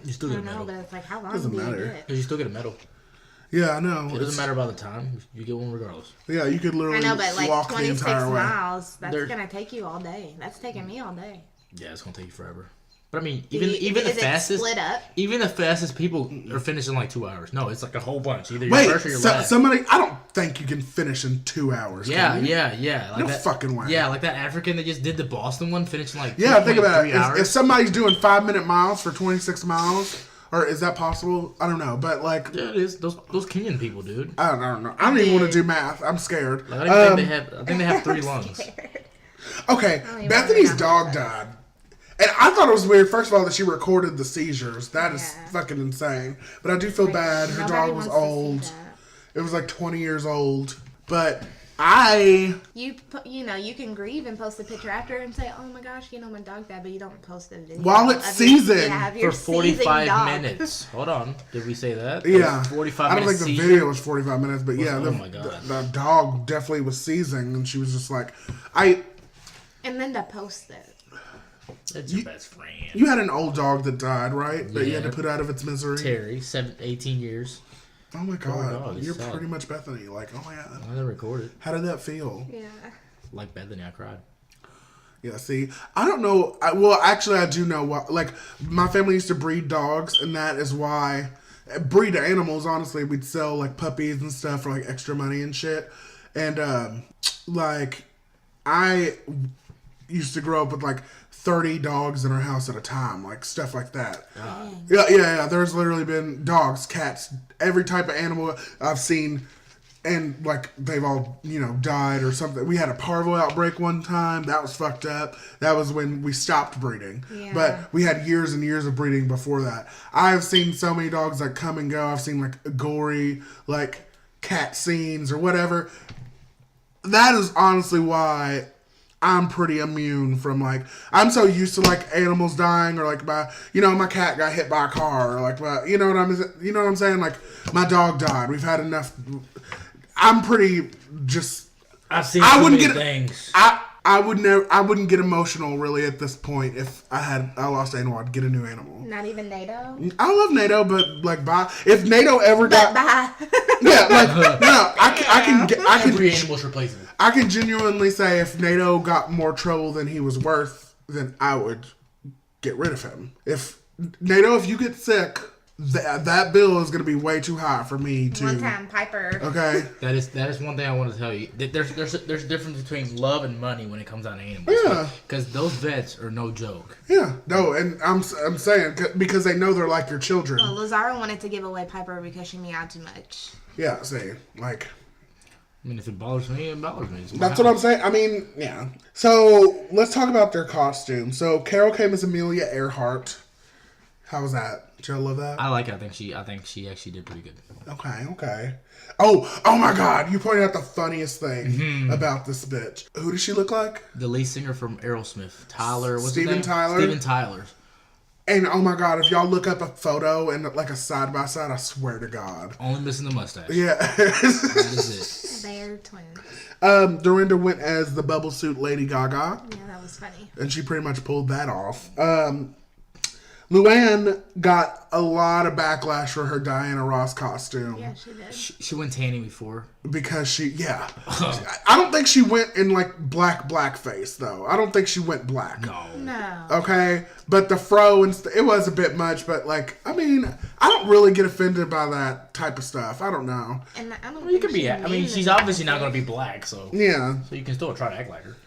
[SPEAKER 2] You still get a medal.
[SPEAKER 3] But it's like, how long
[SPEAKER 1] Doesn't
[SPEAKER 3] do you
[SPEAKER 1] matter.
[SPEAKER 3] get?
[SPEAKER 2] Because you still get a medal.
[SPEAKER 1] Yeah, I know.
[SPEAKER 2] It doesn't matter about the time. You get one regardless.
[SPEAKER 1] Yeah, you could literally
[SPEAKER 3] I know, but like
[SPEAKER 1] walk the
[SPEAKER 3] 26
[SPEAKER 1] entire way.
[SPEAKER 3] miles, that's going to take you all day. That's taking me all day.
[SPEAKER 2] Yeah, it's gonna take you forever. But I mean,
[SPEAKER 3] Is
[SPEAKER 2] the
[SPEAKER 3] it
[SPEAKER 2] fastest,
[SPEAKER 3] split up?
[SPEAKER 2] even the fastest people are finishing like 2 hours. No, it's like a whole bunch. Either
[SPEAKER 1] Wait,
[SPEAKER 2] you're first or you're last.
[SPEAKER 1] somebody... I don't think you can finish in 2 hours.
[SPEAKER 2] Yeah.
[SPEAKER 1] Like no fucking way.
[SPEAKER 2] Yeah, like that African that just did the Boston one, finishing like
[SPEAKER 1] Think about it.
[SPEAKER 2] hours.
[SPEAKER 1] If somebody's doing 5-minute miles for 26 miles, or is that possible? I don't know, but like...
[SPEAKER 2] Yeah, it is. Those Kenyan people, dude.
[SPEAKER 1] I don't know. I don't even want to do math. I'm scared.
[SPEAKER 2] Like, I think they have 3 lungs.
[SPEAKER 1] Okay, Bethany's dog died. And I thought it was weird, first of all, that she recorded the seizures. That is fucking insane. But I do feel bad. Her dog was old. It was like 20 years old. But
[SPEAKER 3] You can grieve and post a picture after and say, "Oh my gosh, my dog died," but you don't post a video
[SPEAKER 1] while it's seething
[SPEAKER 2] for 45 minutes. Hold on, did we say that?
[SPEAKER 1] Yeah,
[SPEAKER 2] 45
[SPEAKER 1] I don't
[SPEAKER 2] minutes.
[SPEAKER 1] think the video was 45 minutes, but yeah,
[SPEAKER 2] oh my God.
[SPEAKER 1] The dog definitely was seizing, and she was just like,
[SPEAKER 3] And then to post it.
[SPEAKER 2] That's your best friend.
[SPEAKER 1] You had an old dog that died, right? That you had to
[SPEAKER 2] Yeah.
[SPEAKER 1] put out of its misery.
[SPEAKER 2] Terry, 18 years.
[SPEAKER 1] Oh my God,
[SPEAKER 2] dog,
[SPEAKER 1] you're
[SPEAKER 2] sad.
[SPEAKER 1] pretty much Bethany. Like, oh my God,
[SPEAKER 2] I didn't record it.
[SPEAKER 1] how did that feel?
[SPEAKER 3] Yeah.
[SPEAKER 2] Like Bethany, I cried.
[SPEAKER 1] Yeah, see, I don't know. Actually, I do know what. Like, my family used to breed dogs, and that is why breed animals. Honestly, we'd sell like puppies and stuff for like extra money and shit. And like, I used to grow up with like 30 dogs in our house at a time, like stuff like that. Yeah. There's literally been dogs, cats, every type of animal I've seen. And, like, they've all, died or something. We had a parvo outbreak one time. That was fucked up. That was when we stopped breeding.
[SPEAKER 3] Yeah.
[SPEAKER 1] But we had years and years of breeding before that. I've seen so many dogs, like, come and go. I've seen, like, gory, like, cat scenes or whatever. That is honestly why I'm pretty immune from, like, I'm so used to, like, animals dying or, like, my cat got hit by a car or, like, you know what I'm saying? Like, my dog died. We've had enough... I'm pretty just.
[SPEAKER 2] I've seen so many things.
[SPEAKER 1] I wouldn't get emotional really at this point if I lost an animal. I'd get a new animal.
[SPEAKER 3] Not even NATO.
[SPEAKER 1] I love NATO, but like bye. If NATO ever got
[SPEAKER 3] bye.
[SPEAKER 1] Yeah, like no, I can
[SPEAKER 2] Every animal's replaceable.
[SPEAKER 1] I can genuinely say if NATO got more trouble than he was worth, then I would get rid of him. If NATO, if you get sick. That bill is going to be way too high for me to.
[SPEAKER 3] One time, Piper.
[SPEAKER 1] Okay.
[SPEAKER 2] That is one thing I want to tell you. There's a difference between love and money when it comes down to animals.
[SPEAKER 1] Yeah.
[SPEAKER 2] Because those vets are no joke.
[SPEAKER 1] Yeah. No, and I'm saying because they know they're like your children.
[SPEAKER 3] Well, Lazaro wanted to give away Piper because she meowed too much.
[SPEAKER 1] Yeah. See, like.
[SPEAKER 2] I mean, if it bothers me, it bothers me.
[SPEAKER 1] That's what I'm saying. I mean, yeah. So let's talk about their costume. So Carol came as Amelia Earhart. How was that? Did y'all love that?
[SPEAKER 2] I like it. I think she actually did pretty good.
[SPEAKER 1] Okay. Oh my God! You pointed out the funniest thing about this bitch. Who does she look like?
[SPEAKER 2] The lead singer from Aerosmith, Tyler. What's
[SPEAKER 1] Steven
[SPEAKER 2] his name?
[SPEAKER 1] Tyler?
[SPEAKER 2] Steven Tyler.
[SPEAKER 1] And oh my God, if y'all look up a photo and like a side by side, I swear to God.
[SPEAKER 2] Only missing the mustache.
[SPEAKER 1] Yeah.
[SPEAKER 2] That is it.
[SPEAKER 3] They're twins.
[SPEAKER 1] Dorinda went as the bubble suit Lady Gaga.
[SPEAKER 3] Yeah, that was funny.
[SPEAKER 1] And she pretty much pulled that off. Luann got a lot of backlash for her Diana Ross costume.
[SPEAKER 3] Yeah, she did.
[SPEAKER 2] She went tanning before.
[SPEAKER 1] Because I don't think she went in like blackface though. I don't think she went black.
[SPEAKER 3] No.
[SPEAKER 1] Okay? But the fro and it was a bit much, but like, I mean, I don't really get offended by that type of stuff. I don't know.
[SPEAKER 3] And I don't
[SPEAKER 2] Well, you could be. I mean, she's obviously not going to be black, so.
[SPEAKER 1] Yeah.
[SPEAKER 2] So you can still try to act like her.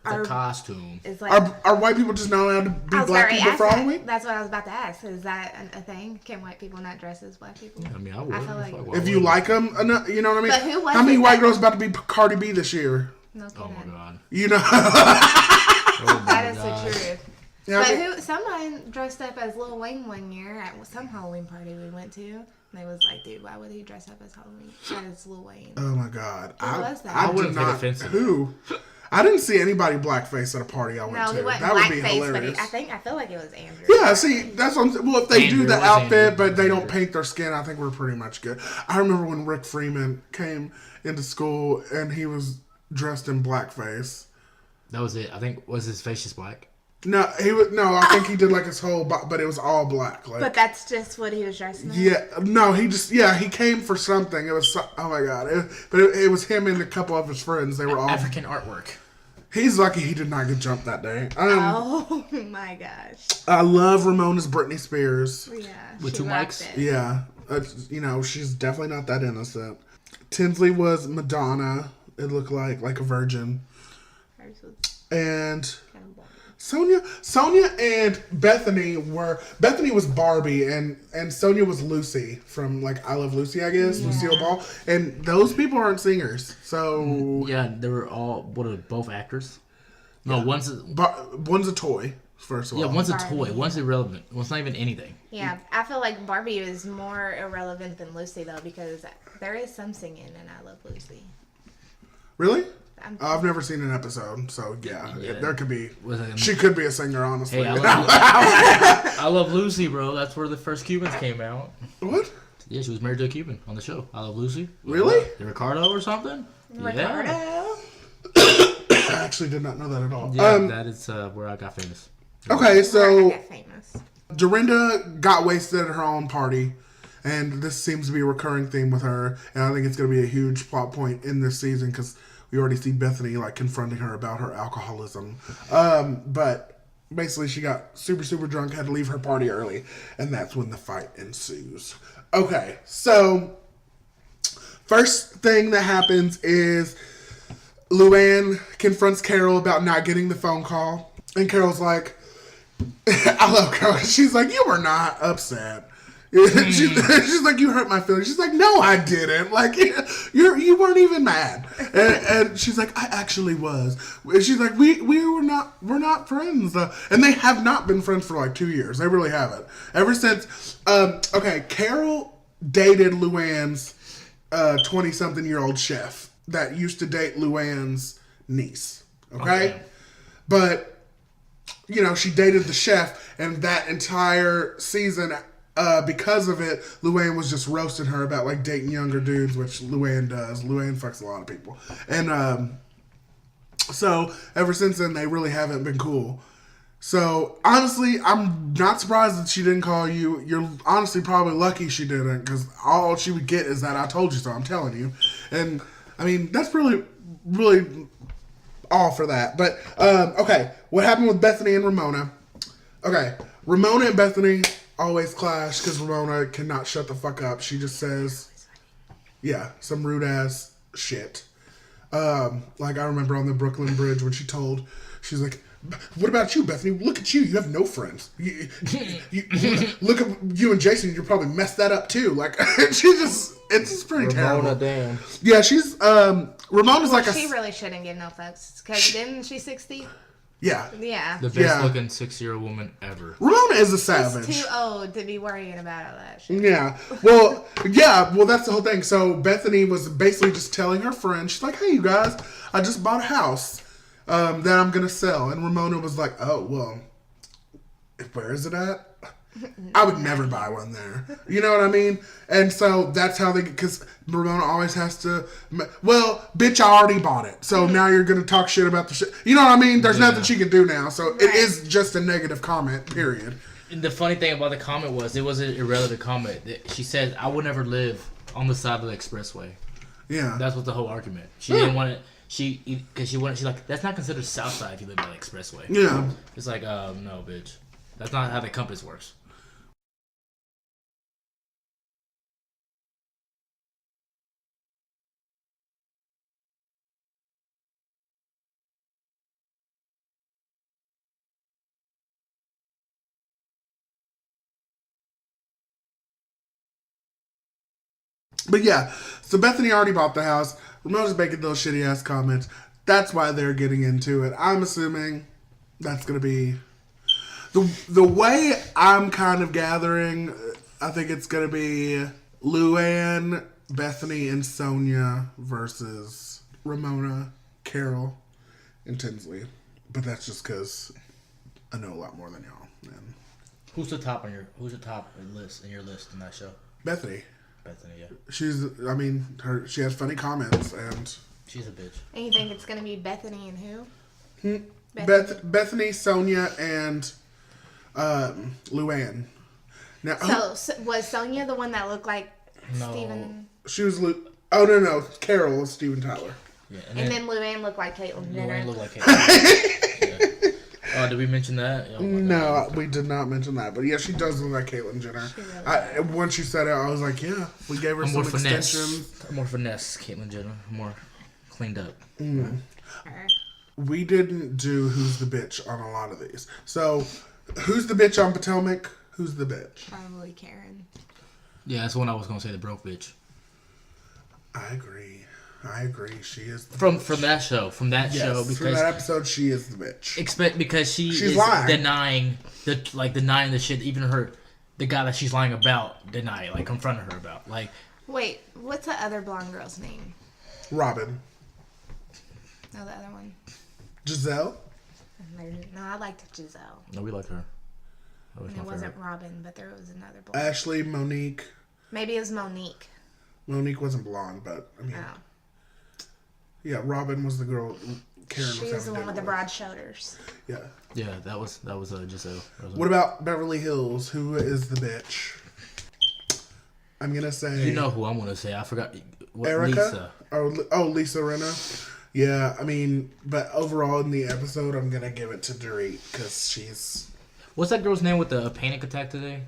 [SPEAKER 2] The costume.
[SPEAKER 3] Is like,
[SPEAKER 1] are white people just not allowed to be black people for Halloween?
[SPEAKER 3] That's what I was about to ask. Is that a thing? Can white people not dress as black people?
[SPEAKER 2] I mean, I would.
[SPEAKER 3] I feel like
[SPEAKER 1] if you like them, you know what I mean?
[SPEAKER 3] But who was
[SPEAKER 1] How many
[SPEAKER 3] it
[SPEAKER 1] white
[SPEAKER 3] that-
[SPEAKER 1] girls about to be Cardi B this year?
[SPEAKER 3] No kidding.
[SPEAKER 2] Oh my God.
[SPEAKER 1] You know?
[SPEAKER 3] That is the truth.
[SPEAKER 1] Yeah,
[SPEAKER 3] But someone dressed up as Lil Wayne one year at some Halloween party we went to. And they was like, dude, why would he dress up as Halloween as Lil Wayne?
[SPEAKER 1] Oh my God.
[SPEAKER 3] Who was that?
[SPEAKER 1] I
[SPEAKER 2] wouldn't
[SPEAKER 1] did
[SPEAKER 2] take
[SPEAKER 1] not.
[SPEAKER 2] offense to that.
[SPEAKER 1] Who? I didn't see anybody blackface at a party I went
[SPEAKER 3] No,
[SPEAKER 1] to.
[SPEAKER 3] he wasn't
[SPEAKER 1] That would be
[SPEAKER 3] blackface, but
[SPEAKER 1] hilarious.
[SPEAKER 3] I feel like it was Andrew.
[SPEAKER 1] Yeah, see, that's what I'm saying. Well, if they
[SPEAKER 2] Andrew,
[SPEAKER 1] do the
[SPEAKER 2] it was
[SPEAKER 1] outfit,
[SPEAKER 2] Andrew.
[SPEAKER 1] but they don't paint their skin, I think we're pretty much good. I remember when Rick Freeman came into school and he was dressed in blackface.
[SPEAKER 2] That was it. I think was his face just black.
[SPEAKER 1] No, I think he did like his whole, but it was all black. Like,
[SPEAKER 3] But that's just what he was dressing in.
[SPEAKER 1] yeah, no, he came for something. It was oh my God, it was him and a couple of his friends. They were all
[SPEAKER 2] African artwork.
[SPEAKER 1] He's lucky he did not get jumped that day.
[SPEAKER 3] Oh my gosh.
[SPEAKER 1] I love Ramona's Britney Spears.
[SPEAKER 3] Yeah.
[SPEAKER 2] With
[SPEAKER 3] she
[SPEAKER 2] two
[SPEAKER 3] rocked
[SPEAKER 2] mics?
[SPEAKER 3] it.
[SPEAKER 1] Yeah, she's definitely not that innocent. Tinsley was Madonna. It looked like a virgin.
[SPEAKER 3] Hers was
[SPEAKER 1] And
[SPEAKER 3] kind of boring.
[SPEAKER 1] Sonia and Bethany was Barbie and Sonia was Lucy from like I Love Lucy, I guess, Lucille Ball. And those people aren't singers. So
[SPEAKER 2] Yeah, they were all both actors. No, one's
[SPEAKER 1] one's a toy, first of all.
[SPEAKER 2] one's a
[SPEAKER 3] Barbie.
[SPEAKER 2] toy. One's irrelevant. One's not even anything.
[SPEAKER 3] Yeah, I feel like Barbie is more irrelevant than Lucy though because there is some singing in I Love Lucy.
[SPEAKER 1] Really? I've never seen an episode, so yeah. There could be.
[SPEAKER 2] Was
[SPEAKER 1] She could be a singer, honestly.
[SPEAKER 2] Hey, I Love Lucy, bro. That's where the first Cubans came out.
[SPEAKER 1] What?
[SPEAKER 2] Yeah, she was married to a Cuban on the show. I Love Lucy.
[SPEAKER 1] Really?
[SPEAKER 2] Ricardo or something?
[SPEAKER 3] Ricardo.
[SPEAKER 2] Yeah.
[SPEAKER 1] I actually did not know that at all.
[SPEAKER 2] Yeah, that is where I got famous.
[SPEAKER 1] Okay, so
[SPEAKER 3] I got famous.
[SPEAKER 1] Dorinda got wasted at her own party, and this seems to be a recurring theme with her, and I think it's going to be a huge plot point in this season because we already see Bethany like confronting her about her alcoholism. But basically she got super, super drunk, had to leave her party early, and that's when the fight ensues. Okay, so first thing that happens is Luann confronts Carol about not getting the phone call, and Carol's like, I love Carol. She's like, you were not upset. She's like, you hurt my feelings. She's like, no, I didn't. Like, you weren't even mad. And she's like, I actually was. And she's like, we're not friends. And they have not been friends for like 2 years. They really haven't. Ever since, okay, Carol dated Luann's 20-something-year-old chef that used to date Luann's niece. Okay? But, you know, she dated the chef, and that entire season, because of it, Luann was just roasting her about like dating younger dudes, which Luann does. Luann fucks a lot of people. And so ever since then, they really haven't been cool. So honestly, I'm not surprised that she didn't call you. You're honestly probably lucky she didn't, because all she would get is that I told you so, I'm telling you. And I mean, that's really, really all for that. But okay, what happened with Bethany and Ramona? Okay, Ramona and Bethany always clash because Ramona cannot shut the fuck up. She just says, yeah, some rude ass shit. Like I remember on the Brooklyn Bridge when she's like, what about you, Bethany? Look at you. You have no friends. You look at you and Jason. You probably messed that up too. Like it's just pretty terrible.
[SPEAKER 2] Damn.
[SPEAKER 1] Yeah, she's Ramona's like
[SPEAKER 3] she really shouldn't get no fucks because didn't she 60?
[SPEAKER 1] Yeah.
[SPEAKER 3] Yeah.
[SPEAKER 2] The best looking 6-year-old woman ever.
[SPEAKER 1] Ramona is a savage.
[SPEAKER 3] She's too old to be worrying about all that shit.
[SPEAKER 1] Yeah. Well, that's the whole thing. So Bethany was basically just telling her friend, she's like, hey, you guys, I just bought a house that I'm going to sell. And Ramona was like, oh, well, where is it at? I would never buy one there. You know what I mean? And so that's how because Ramona always has to, well, bitch, I already bought it. So now you're going to talk shit about the shit. You know what I mean? There's nothing she can do now. So it is just a negative comment, period.
[SPEAKER 2] And the funny thing about the comment was, it was an irrelevant comment. She said, I would never live on the side of the expressway.
[SPEAKER 1] Yeah.
[SPEAKER 2] That's what the whole argument. She didn't want it. She's like, that's not considered south side if you live by the expressway.
[SPEAKER 1] Yeah.
[SPEAKER 2] It's like, no, bitch. That's not how the compass works.
[SPEAKER 1] But yeah, so Bethany already bought the house. Ramona's making those shitty ass comments. That's why they're getting into it. I'm assuming that's going to be the way I'm kind of gathering. I think it's going to be Luann, Bethany, and Sonia versus Ramona, Carol, and Tinsley. But that's just because I know a lot more than y'all. And
[SPEAKER 2] Who's the top in your list in that show?
[SPEAKER 1] Bethany.
[SPEAKER 2] Bethany, yeah.
[SPEAKER 1] She has funny comments and
[SPEAKER 2] she's a bitch.
[SPEAKER 3] And you think it's going to be Bethany and who?
[SPEAKER 1] Bethany, Sonia, and Luann. Now,
[SPEAKER 3] So was Sonia the one that looked like
[SPEAKER 2] No.
[SPEAKER 3] Steven?
[SPEAKER 1] she was oh no, Carol was Steven Tyler.
[SPEAKER 2] Yeah,
[SPEAKER 3] And then Luann looked like Caitlyn Jenner.
[SPEAKER 2] Luann looked like Caitlyn. Yeah. Oh, did we mention that? Oh,
[SPEAKER 1] No, we did not mention that. But yeah, she does look like Caitlyn Jenner.
[SPEAKER 3] Really
[SPEAKER 1] Once you said it, I was like, yeah, we gave her some extensions.
[SPEAKER 2] More finesse, Caitlyn Jenner. More cleaned up.
[SPEAKER 3] Her.
[SPEAKER 1] We didn't do Who's the Bitch on a lot of these. So, Who's the Bitch on Potomac? Who's the bitch?
[SPEAKER 3] Probably Karen.
[SPEAKER 2] Yeah, that's the one I was gonna say. The broke bitch.
[SPEAKER 1] I agree. She is the
[SPEAKER 2] From
[SPEAKER 1] bitch.
[SPEAKER 2] that show. From that show. Because
[SPEAKER 1] from that episode, she is the bitch.
[SPEAKER 2] Because
[SPEAKER 1] she's
[SPEAKER 2] is
[SPEAKER 1] lying.
[SPEAKER 2] denying the shit. Even the guy that she's lying about, deny it. Like confronted her about. Like,
[SPEAKER 3] Wait, what's the other blonde girl's name?
[SPEAKER 1] Robin.
[SPEAKER 3] No, the other one.
[SPEAKER 1] Giselle?
[SPEAKER 3] No, I liked Giselle.
[SPEAKER 2] No, we like her.
[SPEAKER 3] And it wasn't Robin, but there was another blonde.
[SPEAKER 1] Ashley, Monique.
[SPEAKER 3] Maybe it was Monique.
[SPEAKER 1] Monique wasn't blonde, but I mean, yeah, Robin was the girl. Karen
[SPEAKER 3] She was the one with the broad shoulders.
[SPEAKER 1] Yeah.
[SPEAKER 2] Yeah, that was Giselle.
[SPEAKER 1] What about Beverly Hills? Who is the bitch? I'm gonna say.
[SPEAKER 2] You know who I'm gonna say? I forgot.
[SPEAKER 1] Erica?
[SPEAKER 2] Lisa.
[SPEAKER 1] Oh, Lisa Rinna. Yeah, I mean, but overall in the episode, I'm gonna give it to Dorit because she's.
[SPEAKER 2] What's that girl's name with the panic attack today?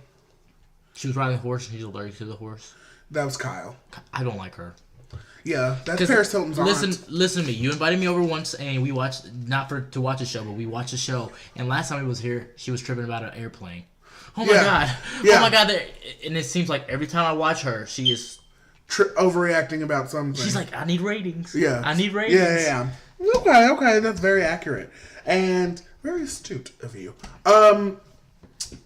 [SPEAKER 2] She was riding a horse and she's allergic to the horse.
[SPEAKER 1] That was Kyle.
[SPEAKER 2] I don't like her.
[SPEAKER 1] Yeah, that's Paris Hilton's aunt.
[SPEAKER 2] Listen to me. You invited me over once and we watched, to watch a show, but we watched a show. And last time he was here, she was tripping about an airplane. Oh my God.
[SPEAKER 1] Yeah.
[SPEAKER 2] Oh my God. And it seems like every time I watch her, she is
[SPEAKER 1] overreacting about something.
[SPEAKER 2] She's like, I need ratings.
[SPEAKER 1] Yeah.
[SPEAKER 2] I need ratings.
[SPEAKER 1] Yeah. Okay, that's very accurate. And very astute of you.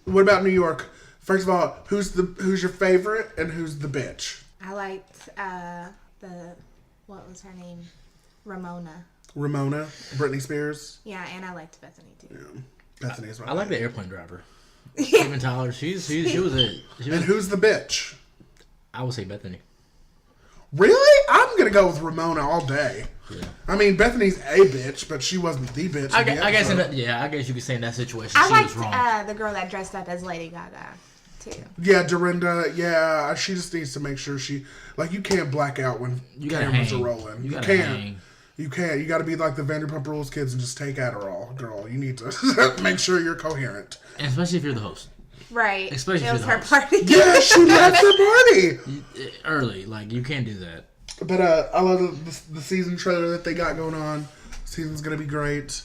[SPEAKER 1] What about New York? First of all, who's your favorite and who's the bitch?
[SPEAKER 3] I liked what was her name? Ramona,
[SPEAKER 1] Britney Spears.
[SPEAKER 3] Yeah, and I liked Bethany too.
[SPEAKER 1] Yeah. Bethany as well.
[SPEAKER 2] I like the airplane driver. Steven Tyler. She was it.
[SPEAKER 1] And who's the bitch?
[SPEAKER 2] I would say Bethany.
[SPEAKER 1] Really? I'm gonna go with Ramona all day.
[SPEAKER 2] Yeah.
[SPEAKER 1] I mean, Bethany's a bitch, but she wasn't the bitch.
[SPEAKER 2] I guess you could say in that situation
[SPEAKER 3] I
[SPEAKER 2] she
[SPEAKER 3] liked
[SPEAKER 2] was wrong.
[SPEAKER 3] the girl that dressed up as Lady Gaga too.
[SPEAKER 1] Yeah, Dorinda. Yeah, she just needs to make sure you can't black out when cameras are rolling. You can't. You can't. You got to be like the Vanderpump Rules kids and just take Adderall, girl. You need to make sure you're coherent.
[SPEAKER 2] And especially if you're the host.
[SPEAKER 3] Right.
[SPEAKER 2] Especially
[SPEAKER 3] it
[SPEAKER 2] if
[SPEAKER 3] was
[SPEAKER 2] you're
[SPEAKER 3] her
[SPEAKER 2] the host.
[SPEAKER 3] party.
[SPEAKER 1] Yeah, she left her party
[SPEAKER 2] Early. Like, you can't do that.
[SPEAKER 1] But I love the season trailer that they got going on. Season's gonna be great.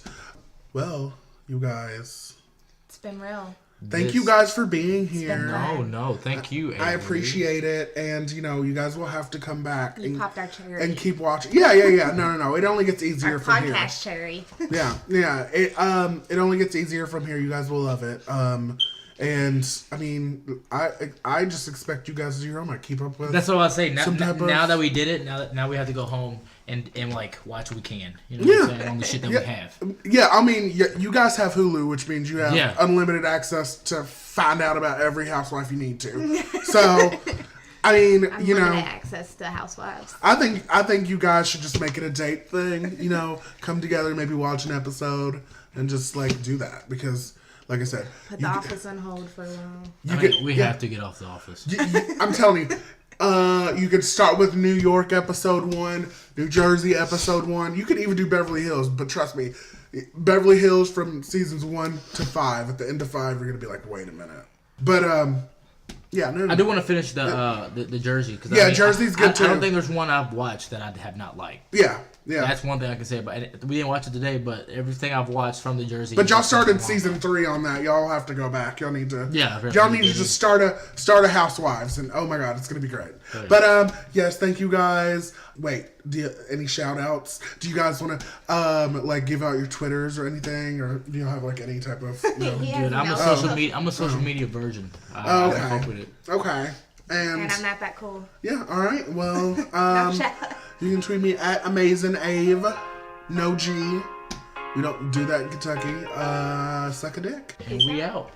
[SPEAKER 1] Well, you guys,
[SPEAKER 3] It's been real.
[SPEAKER 1] Thank you guys for being
[SPEAKER 3] been
[SPEAKER 1] here.
[SPEAKER 3] fun.
[SPEAKER 2] No, thank you.
[SPEAKER 1] I appreciate it, and you guys will have to come back
[SPEAKER 3] You popped our cherry.
[SPEAKER 1] and keep watching. Yeah. No. It only gets easier
[SPEAKER 3] Our
[SPEAKER 1] from here.
[SPEAKER 3] podcast cherry.
[SPEAKER 1] Yeah. It only gets easier from here. You guys will love it. And I mean, I just expect you guys to do your own. Keep up with.
[SPEAKER 2] That's what I was saying. Now
[SPEAKER 1] of-
[SPEAKER 2] that we did it, now we have to go home and like watch what we can. You know what I'm saying? On the shit that we have.
[SPEAKER 1] Yeah, I mean, you guys have Hulu, which means you have
[SPEAKER 2] Yeah.
[SPEAKER 1] unlimited access to find out about every housewife you need to. So, I mean,
[SPEAKER 3] Unlimited access to Housewives.
[SPEAKER 1] I think you guys should just make it a date thing. Come together, maybe watch an episode, and just do that because, like I said,
[SPEAKER 3] Put the Office on hold for a while.
[SPEAKER 2] We have to get off the Office.
[SPEAKER 1] I'm telling you. You could start with New York episode 1, New Jersey episode 1. You could even do Beverly Hills, but trust me, Beverly Hills from seasons 1 to 5. At the end of 5, you're gonna be like, wait a minute. But yeah, no.
[SPEAKER 2] I do want to finish the Jersey because
[SPEAKER 1] Jersey's good too.
[SPEAKER 2] I don't think there's one I've watched that I have not liked.
[SPEAKER 1] Yeah.
[SPEAKER 2] That's one thing I can say about it. We didn't watch it today, but everything I've watched from the Jersey.
[SPEAKER 1] But y'all started season 3 on that. Y'all have to go back. Y'all need to.
[SPEAKER 2] Yeah.
[SPEAKER 1] Y'all need to just start a Housewives, and oh my God, it's gonna be great. Oh, yeah. But yes, thank you guys. Wait, any shout outs? Do you guys want to give out your Twitters or anything, or do you have any type of?
[SPEAKER 2] Dude, I'm a social media virgin.
[SPEAKER 1] Okay.
[SPEAKER 2] I fuck with it.
[SPEAKER 1] Okay.
[SPEAKER 3] And I'm not that cool.
[SPEAKER 1] Yeah. All right. Well, you can tweet me at AmazingAve. No G. We don't do that in Kentucky. Suck a dick.
[SPEAKER 2] And we out.